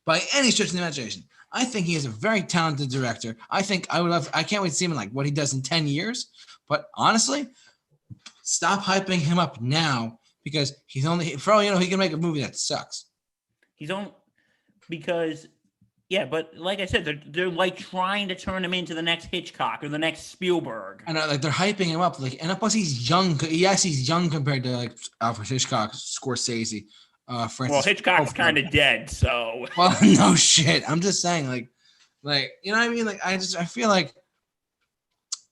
by any stretch of the imagination. I think he is a very talented director. I can't wait to see him in like what he does in 10 years. But honestly, stop hyping him up now because he's only, for all you know, he can make a movie that sucks. But like I said, they're like trying to turn him into the next Hitchcock or the next Spielberg. I know, like they're hyping him up, like, and plus he's young. Yes, he's young compared to like Alfred Hitchcock, Scorsese. Well, Hitchcock's kind of dead, so. Well, no shit. I'm just saying, like you know what I mean? Like, I feel like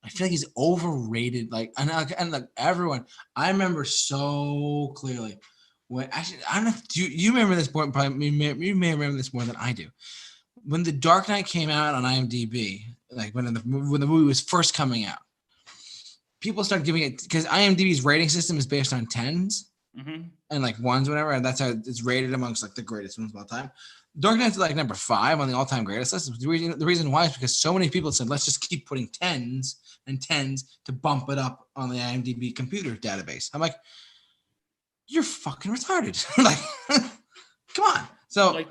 he's overrated. Like, and like everyone, I remember so clearly when actually I don't know. Do you remember this more? Probably you may remember this more than I do. When The Dark Knight came out on IMDb, like when the movie was first coming out, people started giving it because IMDb's rating system is based on 10s. Mm-hmm. And like ones, whatever, and that's how it's rated amongst like the greatest films of all time. Dark Knight's like number 5 on the all-time greatest list. The reason why is because so many people said, let's just keep putting 10s and 10s to bump it up on the IMDb computer database. I'm like, you're fucking retarded. Like, come on. So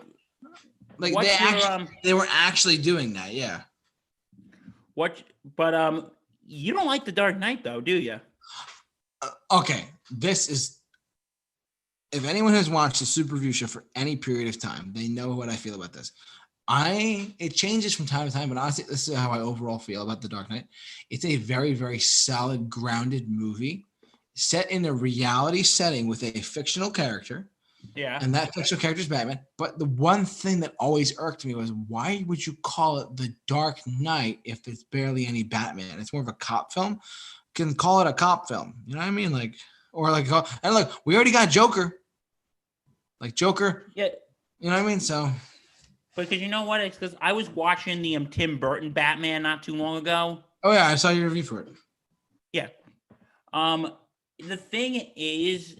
like they were actually doing that, yeah. But you don't like The Dark Knight though, do you? Okay, this is. If anyone has watched the Super Review Show for any period of time, they know what I feel about this. It changes from time to time, but honestly, this is how I overall feel about The Dark Knight. It's a very, very solid, grounded movie set in a reality setting with a fictional character. Yeah. And that fictional character is Batman. But the one thing that always irked me was, why would you call it The Dark Knight if there's barely any Batman? It's more of a cop film. You can call it a cop film. You know what I mean? Like, or like, and look, we already got Joker. Like Joker, yeah, you know what I mean. So, because you know what? It's because I was watching the Tim Burton Batman not too long ago. Oh yeah, I saw your review for it. Yeah. The thing is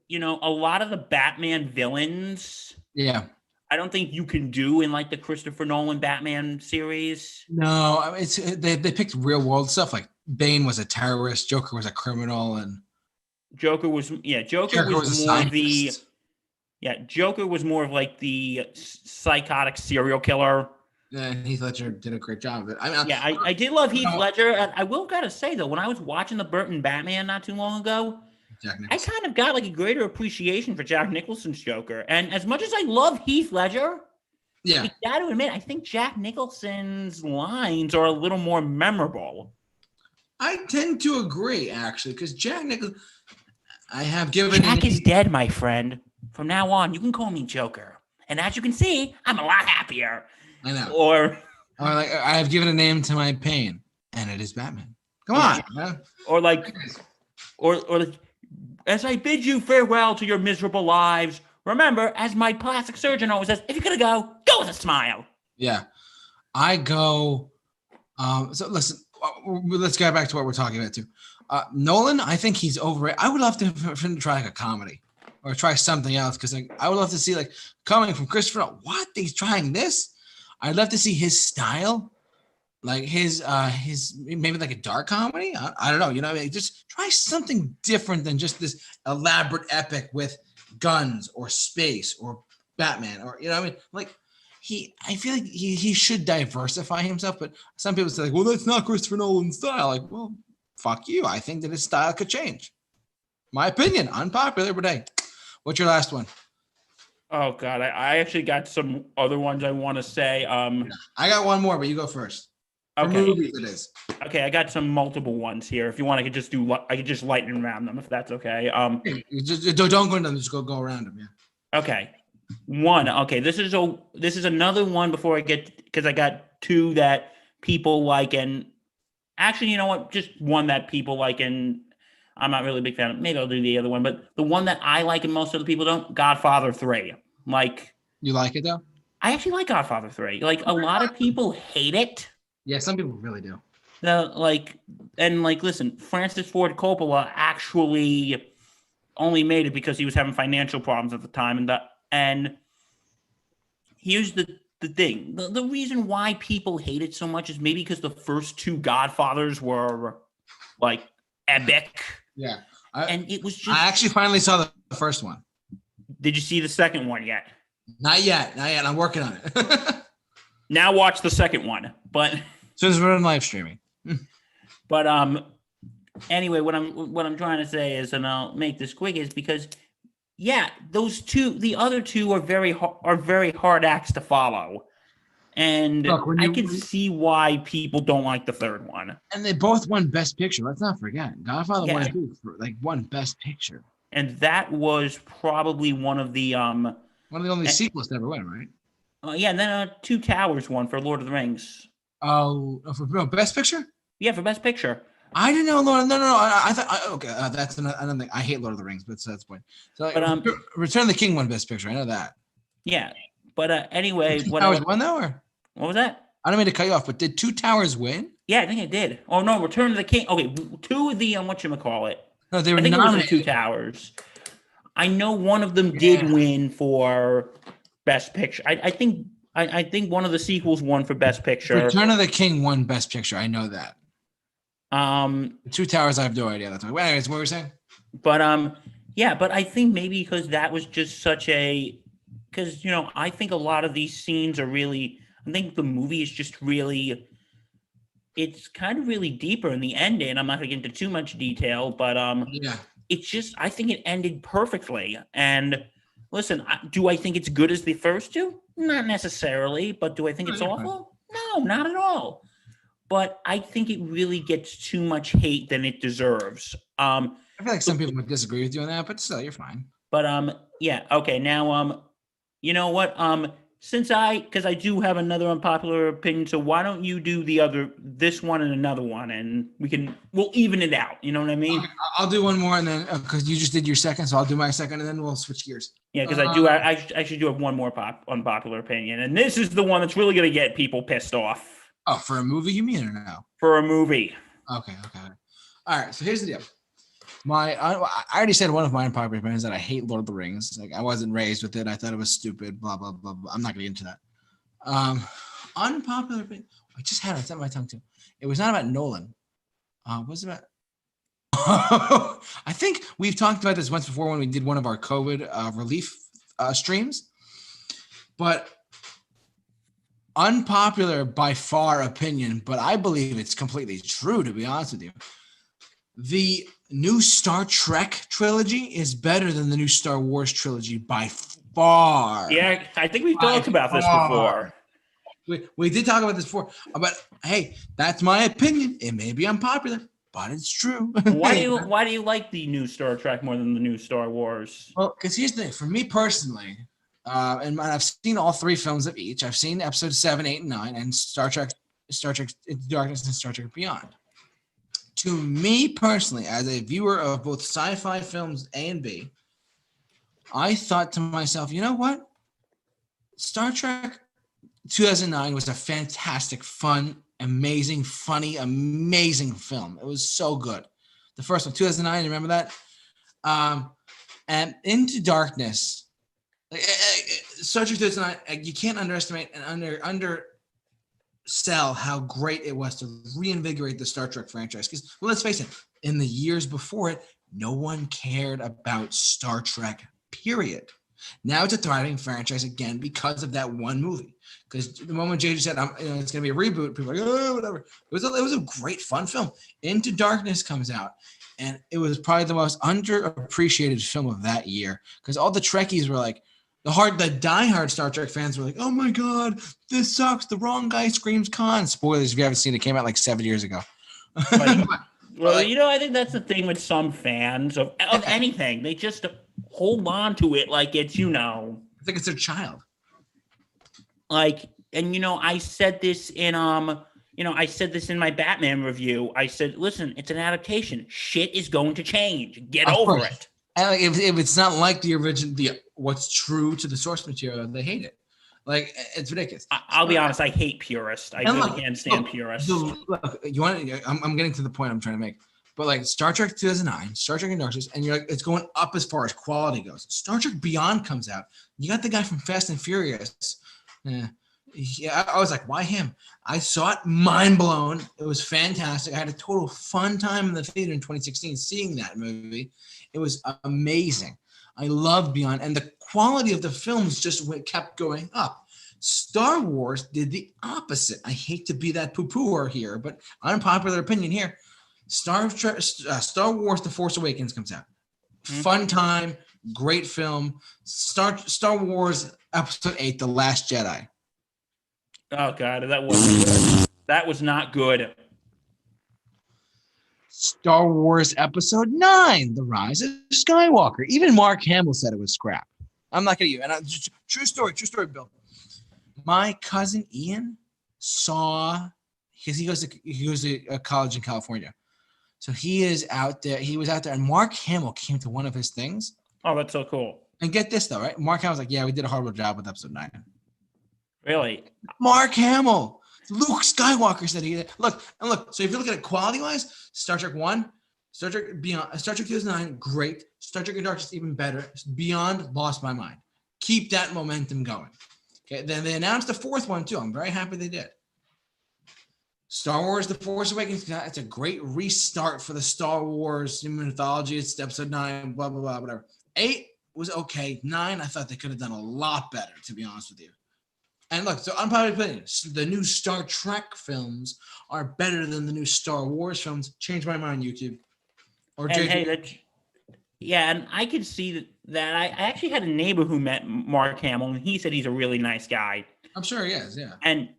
you know a lot of the Batman villains. Yeah. I don't think you can do in like the Christopher Nolan Batman series. No, I mean, they picked real world stuff. Like Bane was a terrorist, Joker was a criminal, and Joker was more of the. Yeah, Joker was more of like the psychotic serial killer. Yeah, Heath Ledger did a great job of it. I did love Heath Ledger. And I will gotta say though, when I was watching the Burton Batman not too long ago, I kind of got like a greater appreciation for Jack Nicholson's Joker. And as much as I love Heath Ledger, I got to admit, I think Jack Nicholson's lines are a little more memorable. I tend to agree, actually, because Jack Nicholson, I have given. Jack is dead, my friend. From now on, you can call me Joker. And as you can see, I'm a lot happier. I know. Or like, I have given a name to my pain, and it is Batman. Come on. Man. Or as I bid you farewell to your miserable lives, remember, as my plastic surgeon always says, if you're going to go with a smile. Yeah. I go, so listen, let's get back to what we're talking about too. Nolan, I think he's overrated. I would love for him to try like a comedy. Or try something else because I would love to see like coming from Christopher. What, he's trying this? I'd love to see his style, like his maybe like a dark comedy. I don't know. You know, just try something different than just this elaborate epic with guns or space or Batman or you know what I mean. Like I feel like he should diversify himself. But some people say like, well, that's not Christopher Nolan's style. Like, well, fuck you. I think that his style could change. My opinion, unpopular, but hey. What's your last one? Oh God, I actually got some other ones I want to say. I got one more, but you go first. Okay. Movies it is. Okay, I got some multiple ones here. If you want, I could just lighten around them if that's okay. You just don't go into them. Just go around them. Yeah. Okay. One. Okay. This is another one before I get because I got two that people like and actually, you know what? Just one that people like and. I'm not really a big fan of. Maybe I'll do the other one, but the one that I like and most of the people don't, Godfather 3. Like, you like it though? I actually like Godfather 3. Like a lot of people hate it. Yeah, some people really do. Listen, Francis Ford Coppola actually only made it because he was having financial problems at the time, and here's the thing: the reason why people hate it so much is maybe because the first two Godfathers were like epic. Yeah, and it was just. I actually finally saw the first one. Did you see the second one yet? Not yet. I'm working on it. Now watch the second one, but as soon as we're in live streaming. But anyway, what I'm trying to say is, and I'll make this quick, is because the other two are very hard acts to follow, and I can see why people don't like the third one. And they both won Best Picture. Let's not forget, Godfather 1 and 2 won Best Picture. And that was probably one of the only sequels to ever win, right? And then Two Towers won for Lord of the Rings. Oh, for Best Picture? Yeah, for Best Picture. I didn't know Lord. No. I thought okay. That's another thing. I hate Lord of the Rings, but that's the point. So, Return of the King won Best Picture. I know that. Yeah, but anyway, Two Towers won though, or what was that? I don't mean to cut you off, but did Two Towers win? Yeah, I think it did. Oh no, Return of the King. Okay, two of the whatchamacallit. No, they were. I think it was the Two Towers. I know one of them did win for Best Picture. I think one of the sequels won for Best Picture. Return of the King won Best Picture. I know that. Two Towers, I have no idea. That's well, anyways, what were we saying? But but I think maybe because that was just because I think a lot of these scenes are really. I think the movie is just really. It's kind of really deeper in the ending. I'm not going to get into too much detail, but it's just I think it ended perfectly. And listen, do I think it's good as the first two? Not necessarily, but do I think it's awful? No, not at all. But I think it really gets too much hate than it deserves. I feel like some people would disagree with you on that, but still, you're fine. But okay. Now, you know what? Because I do have another unpopular opinion, so why don't you do this one and another one, and we'll even it out. You know what I mean? Okay, I'll do one more, and then because you just did your second, so I'll do my second, and then we'll switch gears. Yeah, because I actually do have one more unpopular opinion, and this is the one that's really going to get people pissed off. Oh, for a movie, you mean, or no? For a movie. Okay. All right, so here's the deal. I already said one of my unpopular opinions that I hate Lord of the Rings. Like I wasn't raised with it. I thought it was stupid. Blah blah blah blah. I'm not gonna get into that. Unpopular opinion. I just had it. It's on my tongue too. It was not about Nolan. What was it about? I think we've talked about this once before when we did one of our COVID relief streams. But unpopular by far opinion, but I believe it's completely true, to be honest with you. The new Star Trek trilogy is better than the new Star Wars trilogy by far. Yeah, I think we've talked about this before. We did talk about this before, but hey, that's my opinion. It may be unpopular, but it's true. Why do you like the new Star Trek more than the new Star Wars? Well, because here's the thing. For me personally, and I've seen all three films of each. I've seen episodes 7, 8, and 9, and Star Trek Into Darkness and Star Trek Beyond. To me personally, as a viewer of both sci-fi films A and B, I thought to myself, you know what? Star Trek 2009 was a fantastic, fun, amazing, funny, amazing film. It was so good. The first one, 2009, you remember that? And Into Darkness, Star Trek 2009, you can't underestimate and undersell how great it was to reinvigorate the Star Trek franchise. Because, well, let's face it, in the years before it, no one cared about Star Trek, period. Now it's a thriving franchise again because of that one movie. Because the moment JJ said, it's going to be a reboot, people are like, oh, whatever. It was a great, fun film. Into Darkness comes out, and it was probably the most underappreciated film of that year. Because all the Trekkies were like, the diehard Star Trek fans were like, oh my God, this sucks. The wrong guy screams Khan. Spoilers if you haven't seen it. It came out like 7 years ago. Well, I think that's the thing with some fans of anything. They just hold on to it like it's, I think it's their child. Like, and I said this in my Batman review. I said, listen, it's an adaptation. Shit is going to change. Get over it. And if it's not like the original, what's true to the source material, they hate it. Like it's ridiculous. I'll be honest. I hate purists. I really can't stand purists. Look, you want? I'm getting to the point I'm trying to make. But like Star Trek 2009, Star Trek Into Darkness, and you're like, it's going up as far as quality goes. Star Trek Beyond comes out. You got the guy from Fast and Furious. Yeah, I was like, why him? I saw it, mind blown. It was fantastic. I had a total fun time in the theater in 2016 seeing that movie. It was amazing. I loved Beyond, and the quality of the films just kept going up. Star Wars did the opposite. I hate to be that poo-pooer here, but unpopular opinion here. Star Wars: The Force Awakens comes out. Fun time, great film. Star Wars Episode 8, The Last Jedi. Oh God, that wasn't good. That was not good. Star Wars Episode 9, The Rise of Skywalker. Even Mark Hamill said it was scrap. I'm not gonna true story, Bill. My cousin Ian saw, because he goes to a college in California. So he is out there. He was out there, and Mark Hamill came to one of his things. Oh, that's so cool. And get this though, right? Mark Hamill's like, yeah, we did a horrible job with Episode 9. Really? Mark Hamill. Luke Skywalker said he did. Look. So if you look at it quality-wise, Star Trek 1, Star Trek Beyond, Star Trek 2009, great. Star Trek Into Darkness, even better. Beyond, lost my mind. Keep that momentum going. Okay. Then they announced the fourth one too. I'm very happy they did. Star Wars: The Force Awakens. It's a great restart for the Star Wars mythology. It's Episode 9. Blah blah blah. Whatever. 8 was okay. 9, I thought they could have done a lot better. To be honest with you. And look, so unpopular opinion, the new Star Trek films are better than the new Star Wars films. Change my mind, YouTube. Or and hey, and I could see that. I actually had a neighbor who met Mark Hamill, and he said he's a really nice guy. I'm sure he is, yeah. And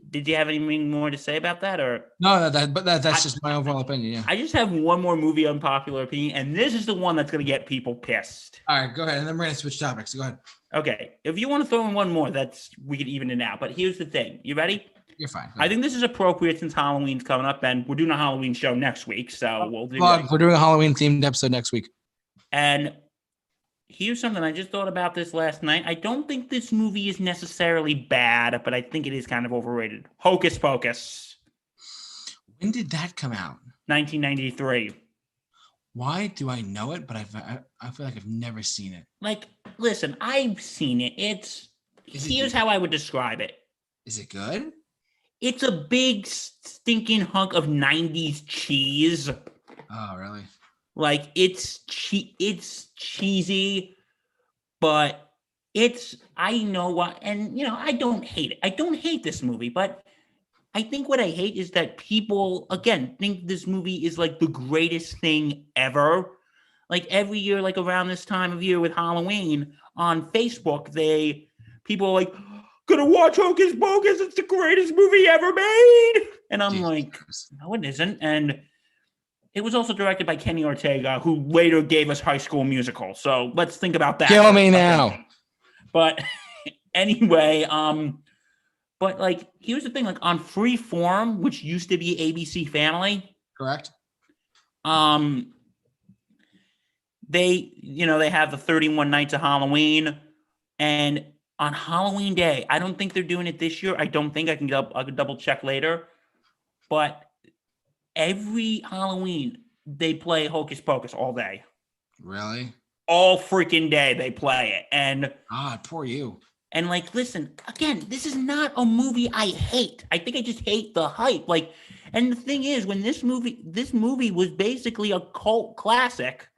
did you have anything more to say about that, or no? That's just my overall opinion. Yeah. I just have one more movie unpopular opinion, and this is the one that's going to get people pissed. All right, go ahead, and then we're going to switch topics. Go ahead. Okay, if you want to throw in one more, we can even it out. But here's the thing: you ready? You're fine. I think this is appropriate since Halloween's coming up, and we're doing a Halloween show next week, so we'll do. We're doing a Halloween themed episode next week. And here's something I just thought about this last night. I don't think this movie is necessarily bad, but I think it is kind of overrated. Hocus Pocus. When did that come out? 1993. Why do I know it? But I feel like I've never seen it. Like, listen, I've seen it. Here's how I would describe it. Is it good? It's a big stinking hunk of 90s cheese. Oh, really? Like it's cheesy, but I know what, and I don't hate it. I don't hate this movie, but I think what I hate is that people, again, think this movie is like the greatest thing ever. Like every year, like around this time of year with Halloween on Facebook, people are like, gonna watch Hocus Pocus. It's the greatest movie ever made. And I'm like, no, it isn't. And it was also directed by Kenny Ortega, who later gave us High School Musical. So let's think about that. Kill me now. But anyway, but like, here's the thing, like on Freeform, which used to be ABC Family. Correct. They have the 31 Nights of Halloween, and on Halloween Day, I don't think they're doing it this year. I don't think I can double check later, but every Halloween they play Hocus Pocus all day. Really? All freaking day they play it, and poor you. And like, listen, again, this is not a movie I hate. I think I just hate the hype. Like, and the thing is, when this movie was basically a cult classic.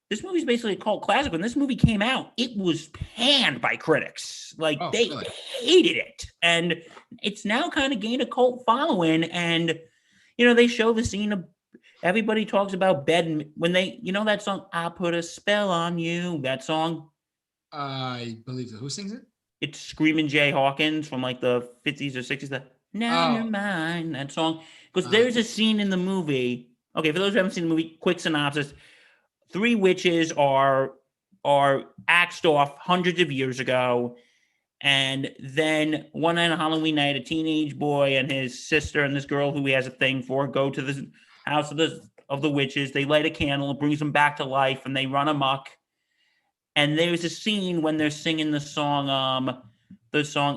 This movie's basically a cult classic. When this movie came out, it was panned by critics. Like they really? Hated it, and it's now kind of gained a cult following. And they show the scene of everybody talks about bed when they, that song, "I Put a Spell on You." That song. I believe who sings it? It's Screaming Jay Hawkins from like the 50s or 60s. That "Now You're Mine," that song. Because there's a scene in the movie. Okay, for those who haven't seen the movie, quick synopsis. 3 witches are axed off hundreds of years ago, and then one night on Halloween night, a teenage boy and his sister and this girl who he has a thing for go to the house of the witches. They light a candle, it brings them back to life, and they run amok. And there's a scene when they're singing the song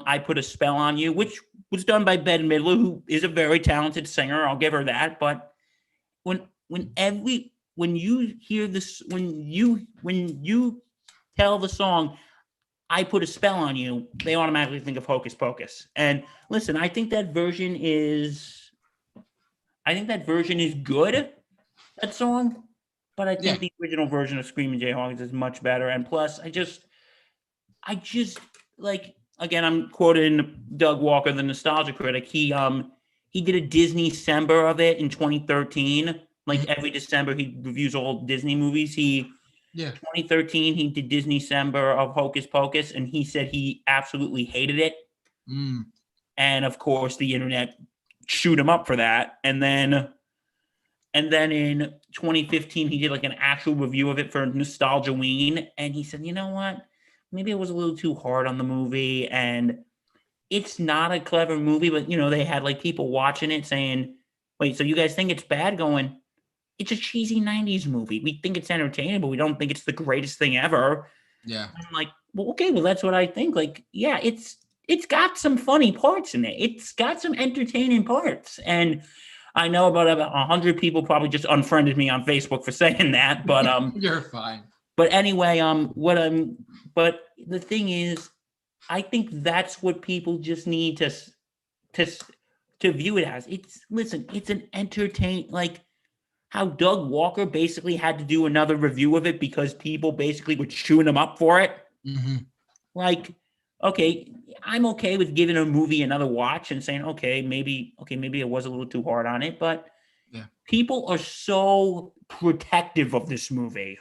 "I Put a Spell on You," which was done by Bette Midler, who is a very talented singer. I'll give her that. But when you hear this, when you tell the song "I Put a Spell on You," they automatically think of Hocus Pocus. And listen, I think that version is good. That song. But I think the original version of Screaming Jay Hawkins is much better. And plus, I just like, again, I'm quoting Doug Walker, the nostalgia critic. He did a Disney December of it in 2013. Like every December, he reviews all Disney movies. 2013, he did Disney December of Hocus Pocus, and he said he absolutely hated it. And of course, the internet chewed him up for that. And then in 2015, he did like an actual review of it for Nostalgiaween. And he said, you know what? Maybe it was a little too hard on the movie. And it's not a clever movie, but, they had like people watching it saying, wait, so you guys think it's bad? Going, it's a cheesy 90s movie. We think it's entertaining, but we don't think it's the greatest thing ever. Yeah. I'm like, well, okay, well, that's what I think. Like, yeah, it's got some funny parts in it. It's got some entertaining parts. And I know about 100 people probably just unfriended me on Facebook for saying that, but you're fine. But anyway, but the thing is, I think that's what people just need to view it as. It's an entertain, like how Doug Walker basically had to do another review of it because people basically were chewing him up for it. Like, okay, I'm okay with giving a movie another watch and saying, okay, maybe it was a little too hard on it, but people are so protective of this movie.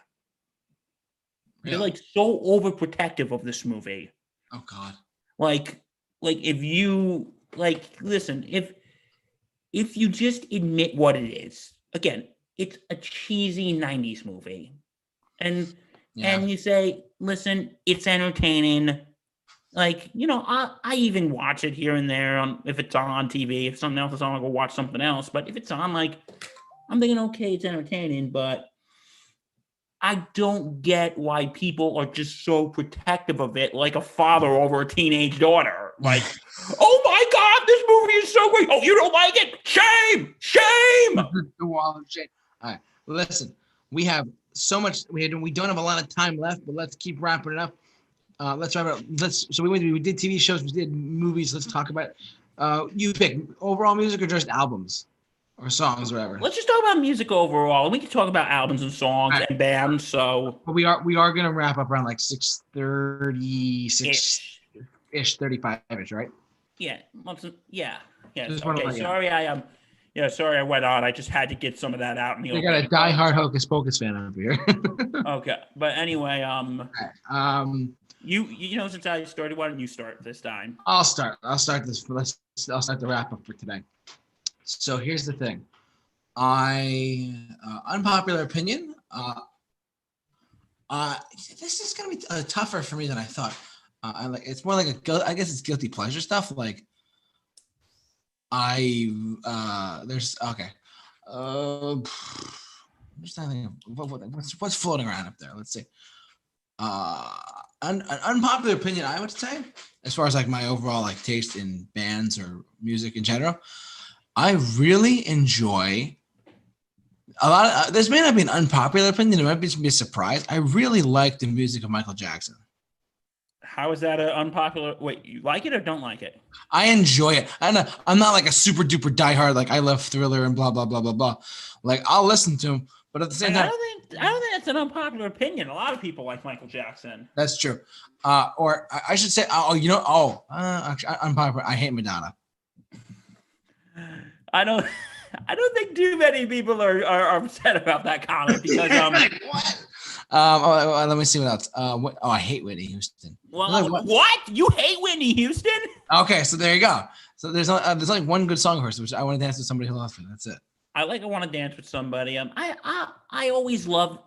They're like so overprotective of this movie. Oh God. Like if you listen, if you just admit what it is, again, it's a cheesy 90s movie. And you say, listen, it's entertaining. Like, I even watch it here and there if it's on TV. If something else is on, I'll go watch something else. But if it's on, like, I'm thinking, okay, it's entertaining, but I don't get why people are just so protective of it, like a father over a teenage daughter. Like, oh my God, this movie is so great. Oh, you don't like it? Shame! Shame! The wall of shame. All right, listen, we have so much. We don't have a lot of time left, but let's keep wrapping it up. Let's wrap it up. So we did TV shows, we did movies. Let's talk about. You pick overall music or just albums? Or songs, or whatever. Let's just talk about music overall, and we can talk about albums and songs and bands. So, but we are gonna wrap up around like 6:30, 6-ish, 35-ish, right? Yeah. Yeah. Okay. Sorry I went on. I just had to get some of that out in the open. You got a diehard Hocus Pocus fan up here. Okay, but anyway, since I started, why don't you start this time? I'll start this. I'll start the wrap up for today. So here's the thing. Unpopular opinion. This is gonna be tougher for me than I thought. It's more like I guess it's guilty pleasure stuff. Like there's okay. I'm just trying to think what's floating around up there. Let's see. An unpopular opinion, I would say, as far as like my overall like taste in bands or music in general. I really enjoy a lot of this may not be an unpopular opinion. It might be a surprise. I really like the music of Michael Jackson. How is that an unpopular? Wait, you like it or don't like it? I enjoy it. I'm not like a super duper diehard. Like I love Thriller and blah blah blah blah blah. Like I'll listen to him, but at the same time, I don't think that's an unpopular opinion. A lot of people like Michael Jackson. That's true. Or I should say, actually, unpopular. I hate Madonna. I don't think too many people are upset about that comment because what? Let me see what else. I hate Whitney Houston. Well, what? You hate Whitney Houston? Okay, so there you go. So there's only one good song of hers, which I want to dance with somebody who loves me. That's it. I want to dance with somebody. I will always love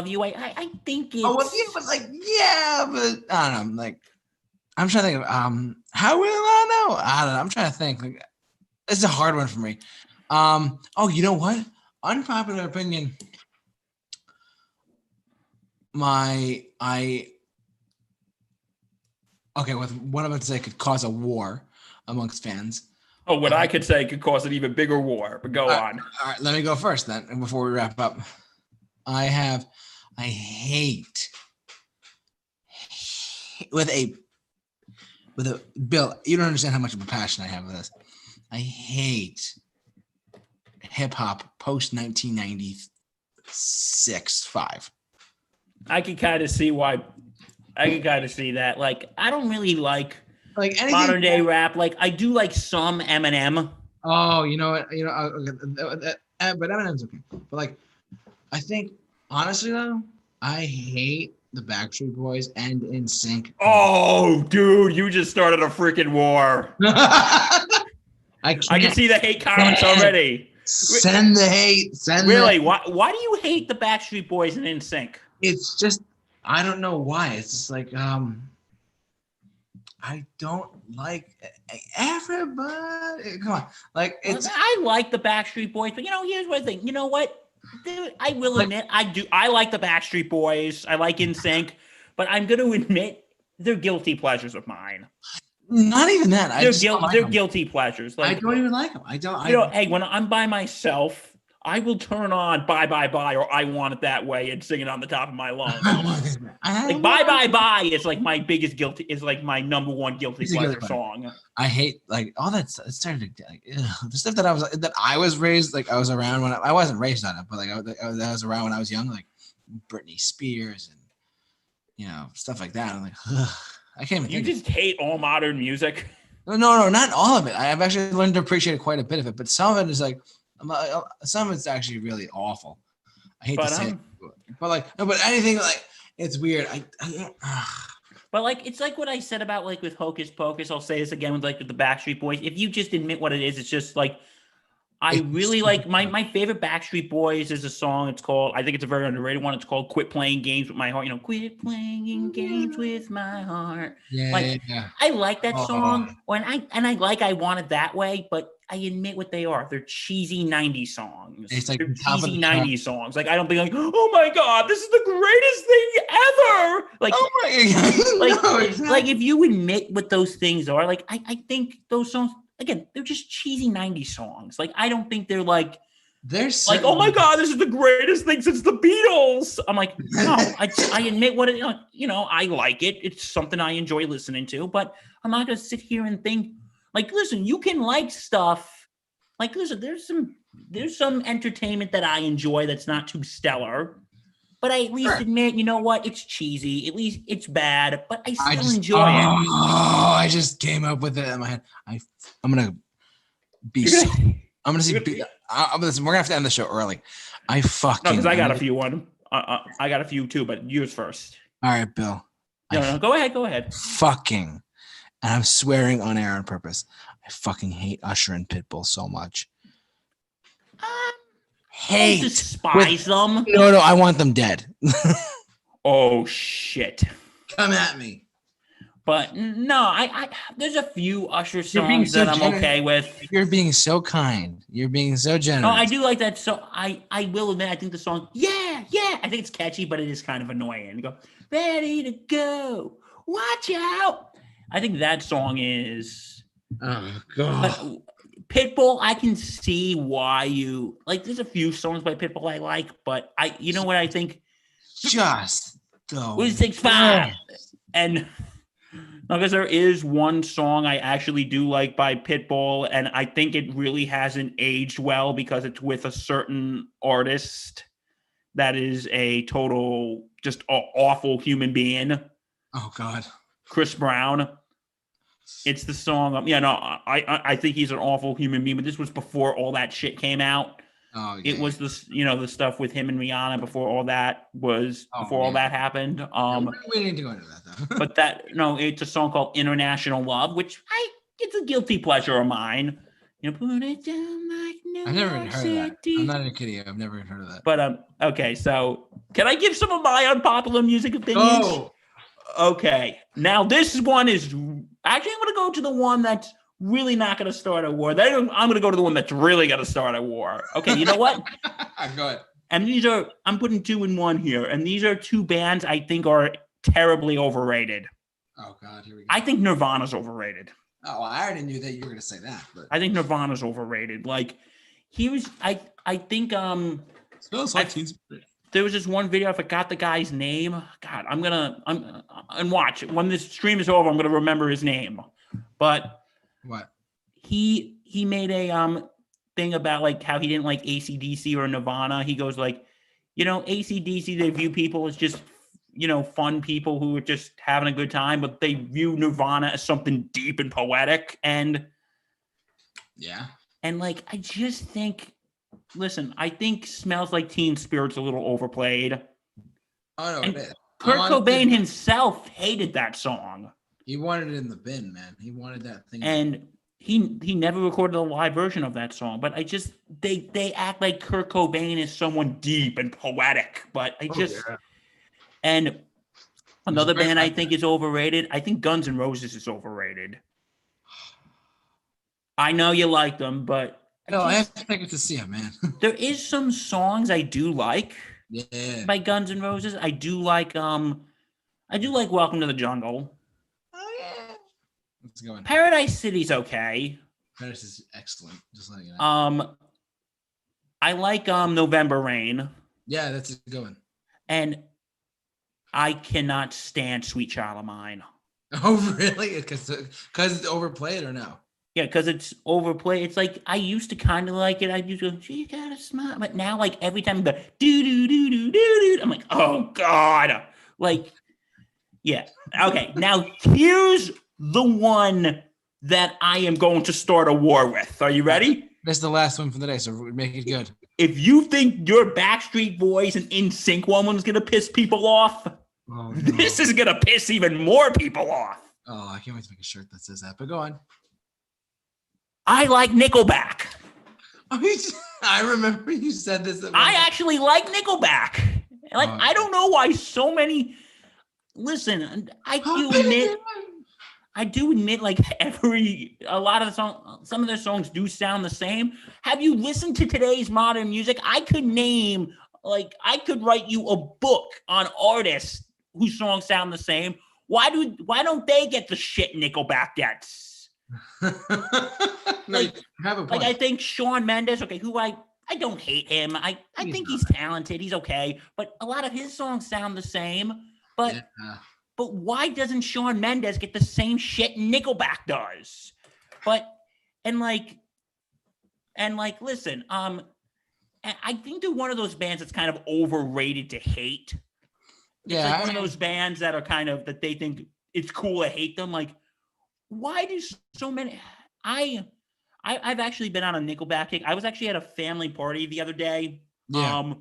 you. I think it's. Oh, well, yeah, but I don't know. Like, I'm trying to think of how will I know? I don't know. I'm trying to think. Like, this is a hard one for me. You know what? Unpopular opinion. with one of them to say could cause a war amongst fans. Oh, what I could say could cause an even bigger war, but go on. All right, let me go first then, before we wrap up. I hate with a Bill, you don't understand how much of a passion I have with this. I hate hip hop post 1996-5. I can kind of see why. I can kind of see that. Like, I don't really like modern day rap. Like, I do like some Eminem. Oh, you know what? But Eminem's okay. But like, I think honestly though, I hate the Backstreet Boys and NSYNC. Oh, dude, you just started a freaking war. I can see the hate comments already. Send the hate. Really? Why do you hate the Backstreet Boys and NSYNC? It's just, I don't know why. It's just like, I don't like everybody. Come on. Like, it's. I like the Backstreet Boys, but here's what I think. You know what? Dude, I will admit, I do. I like the Backstreet Boys. I like NSYNC, but I'm going to admit they're guilty pleasures of mine. Not even that. They're guilty pleasures. Like, I don't even like them. I don't. Hey, when I'm by myself, I will turn on "Bye Bye Bye" or "I Want It That Way" and sing it on the top of my lungs. Like "Bye Bye Bye" is like my biggest guilty. Is like my number one guilty pleasure song. I hate like all that stuff. It started like the stuff that I was raised like I was around when I wasn't raised on it, but like I was around when I was young, like Britney Spears and stuff like that. I'm like, ugh, I can't even. You just hate all modern music. No, not all of it. I've actually learned to appreciate quite a bit of it, but some of it is like. Some of it's actually really awful. I hate to say it, but like no, but anything like it's weird. But like it's like what I said about like with Hocus Pocus. I'll say this again with the Backstreet Boys. If you just admit what it is, it's just like I really like my favorite Backstreet Boys is a song. It's called, I think it's a very underrated one. It's called "Quit Playing Games with My Heart." Quit playing games with my heart. Yeah. I like that song. And I Want It That Way, but I admit what they are. They're cheesy 90s songs. It's like they're cheesy 90s songs. Like I don't think like, oh my God, this is the greatest thing ever. Like, oh my God. Like if you admit what those things are, like I think those songs, again, they're just cheesy 90s songs. Like, I don't think they're like, like, oh my God, this is the greatest thing since the Beatles. I'm like, no, I admit what it, I like it. It's something I enjoy listening to, but I'm not going to sit here and think, like, listen, you can like stuff. Like, listen, there's some entertainment that I enjoy that's not too stellar, but I at least admit, you know what? It's cheesy. At least it's bad, but I still enjoy it. Oh, I just came up with it in my head. I'm gonna be. Listen, we're gonna have to end the show early. No, because I got a few I got a few too, but yours first. All right, Bill. No, go ahead. Fucking, and I'm swearing on air on purpose. I fucking hate Usher and Pitbull so much. Hate. Despise them. No, I want them dead. Oh shit! Come at me. But no, I there's a few Usher songs that I'm okay with. You're being so kind. You're being so generous. No, I do like that. So I will admit, I think the song, yeah, I think it's catchy, but it is kind of annoying. You go, ready to go, watch out. I think that song is. Oh God. Pitbull, I can see why you like. There's a few songs by Pitbull I like, but you know what I think? Just go. It takes 5. And because there is one song I actually do like by Pitbull, and I think it really hasn't aged well because it's with a certain artist that is a total, just awful human being. Oh God. Chris Brown. It's the song. I think he's an awful human being, but this was before all that shit came out. Oh, yeah. It was the stuff with him and Rihanna before all that all that happened. We need to go into that though. But it's a song called "International Love," which it's a guilty pleasure of mine. Put it down like New I've never even heard City. of that. I'm not even kidding you. I've never even heard of that. But okay, so can I give some of my unpopular music opinions? Oh. Okay, now this one is actually I'm going to go to the one that's really not going to start a war. Then I'm going to go to the one that's really going to start a war. Okay, you know what? Go ahead. And I'm putting 2 and 1 here. And these are 2 bands I think are terribly overrated. Oh God, here we go. I think Nirvana's overrated. Oh, I already knew that you were gonna say that, but I think Nirvana's overrated. Like, I think Smells Like Teen Spirit. There was this one video, I forgot the guy's name. God, and watch when this stream is over, I'm gonna remember his name. But what? He made a thing about like how he didn't like AC/DC or Nirvana. He goes like, AC/DC, they view people as just fun people who are just having a good time, but they view Nirvana as something deep and poetic. And like, I just think, listen, I think Smells Like Teen Spirit's a little overplayed. Oh no, and it is. Kurt Cobain himself hated that song. He wanted it in the bin, man. He wanted that thing. And he never recorded a live version of that song. But I just they act like Kurt Cobain is someone deep and poetic. But and another band I think is overrated. I think Guns N' Roses is overrated. I know you like them, but I have to take it to see them, man. There is some songs I do like. Yeah. By Guns N' Roses, I do like Welcome to the Jungle. Oh yeah. Let's go. Paradise City's okay. Paradise is excellent. Just letting you know. I like November Rain. Yeah, that's a good one. And I cannot stand Sweet Child of Mine. Oh really? Because it's overplayed or no? Yeah, because it's overplayed. It's like I used to kind of like it. I used to go, she got a smile, but now like every time the do do do do do do, I'm like, oh God, like, yeah. Okay, now here's the one that I am going to start a war with. Are you ready? That's the last one for the day, so make it good. If you think your Backstreet Boys and NSYNC woman's gonna piss people off, this is gonna piss even more people off. Oh, I can't wait to make a shirt that says that. But go on. I like Nickelback. I remember you said this. I actually like Nickelback. Like, I don't know why so many. Listen, I do admit, like a lot of the songs, some of their songs do sound the same. Have you listened to today's modern music? I could write you a book on artists whose songs sound the same. Why don't they get the shit Nickelback gets? Have a point. I think Shawn Mendes, who I don't hate him. I think he's talented. He's okay. But a lot of his songs sound the same. But why doesn't Shawn Mendes get the same shit Nickelback does? Listen, I think they're one of those bands that's kind of overrated to hate. Yeah. It's like one of those bands that are kind of, that they think it's cool to hate them. Like, why do so many? I've actually been on a Nickelback kick. I was actually at a family party the other day. Yeah.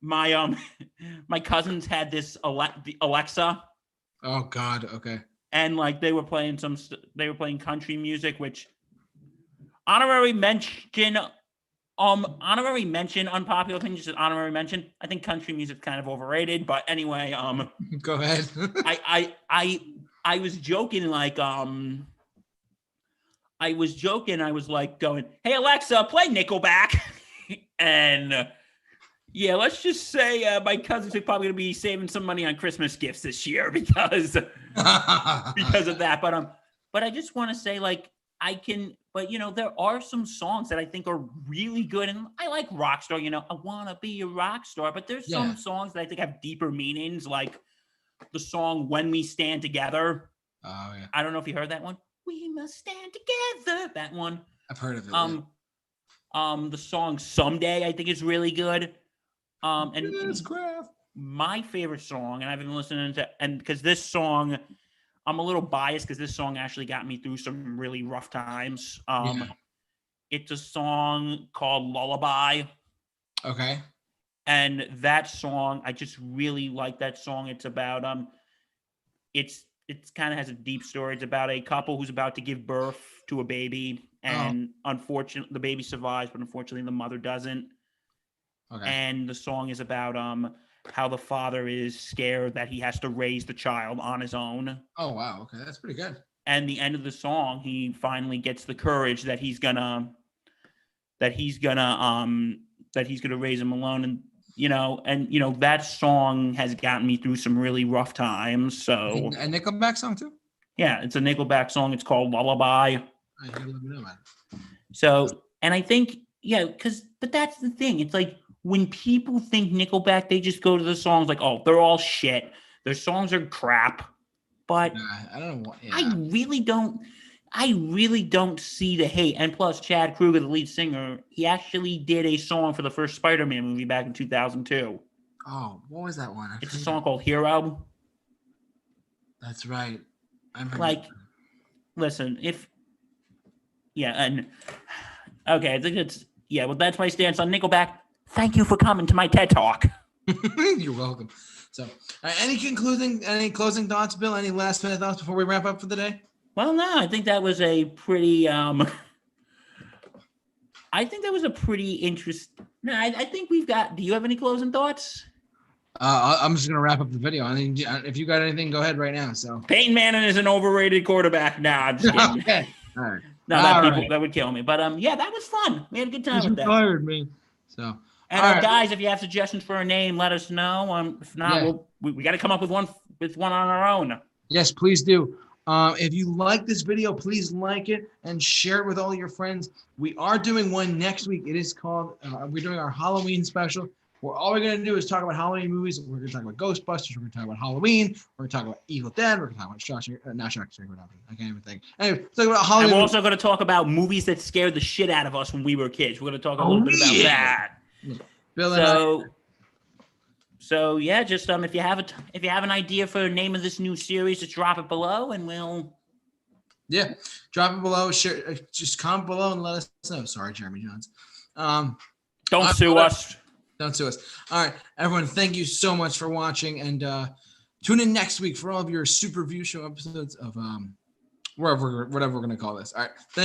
My cousins had this Alexa. Oh God. Okay. And like they were playing country music, which honorary mention, unpopular opinion, just an honorary mention. I think country music's kind of overrated, but anyway, go ahead. I was joking, like, I was like going, hey, Alexa, play Nickelback. And yeah, let's just say my cousins are probably going to be saving some money on Christmas gifts this year because of that. But I just want to say, like, there are some songs that I think are really good. And I like Rockstar, I want to be a rock star. But there's some songs that I think have deeper meanings, like the song When We Stand Together. Oh yeah. I don't know if you heard that one. We must stand together. That one. I've heard of it. The song Someday I think is really good. And my favorite song, and I've been listening to, and because this song, I'm a little biased because this song actually got me through some really rough times. It's a song called Lullaby. Okay. And that song, I just really like that song. It's about it kind of has a deep story. It's about a couple who's about to give birth to a baby, and unfortunately the baby survives, but unfortunately the mother doesn't. Okay. And the song is about how the father is scared that he has to raise the child on his own. Oh wow, okay, that's pretty good. And the end of the song, he finally gets the courage that he's gonna raise him alone. And And that song has gotten me through some really rough times. So A Nickelback song too? yeah, it's a Nickelback song. It's called Lullaby. I gotta let me know about it. So, and I think, but that's the thing. It's like when people think Nickelback, they just go to the songs like, oh, they're all shit. Their songs are crap. But I don't know what. Yeah. I really don't see the hate. And plus, Chad Kroeger, the lead singer, he actually did a song for the first Spider-Man movie back in 2002. Oh, what was that one? It's a song called Hero. That's right. Listen, I think well, that's my stance on Nickelback. Thank you for coming to my TED Talk. You're welcome. So, any closing thoughts, Bill? Any last minute thoughts before we wrap up for the day? Well, no, I think that was a pretty interesting. No, I think we've got. Do you have any closing thoughts? I'm just gonna wrap up the video. I think if you got anything, go ahead right now. So Peyton Manning is an overrated quarterback. Nah, I'm just kidding. Okay. All right. No, that would kill me. But that was fun. We had a good time with that. Tired, man. So. And guys, if you have suggestions for a name, let us know. If not, we got to come up with one on our own. Yes, please do. If you like this video, please like it and share it with all your friends. We are doing one next week. It is called, we're doing our Halloween special, where all we're going to do is talk about Halloween movies. We're going to talk about Ghostbusters. We're going to talk about Halloween. We're going to talk about Evil Dead. We're going to talk about not Shawshank Redemption. I can't even think. Anyway, talk about Halloween. And we're also going to talk about movies that scared the shit out of us when we were kids. We're going to talk a little bit about that. Bill and So yeah, just if you have an idea for the name of this new series, just drop it below, and we'll drop it below. Share, just comment below and let us know. Sorry, Jeremy Jones. Don't sue us. Don't sue us. All right, everyone. Thank you so much for watching, and tune in next week for all of your Super Review Show episodes of whatever we're gonna call this. All right, thank you.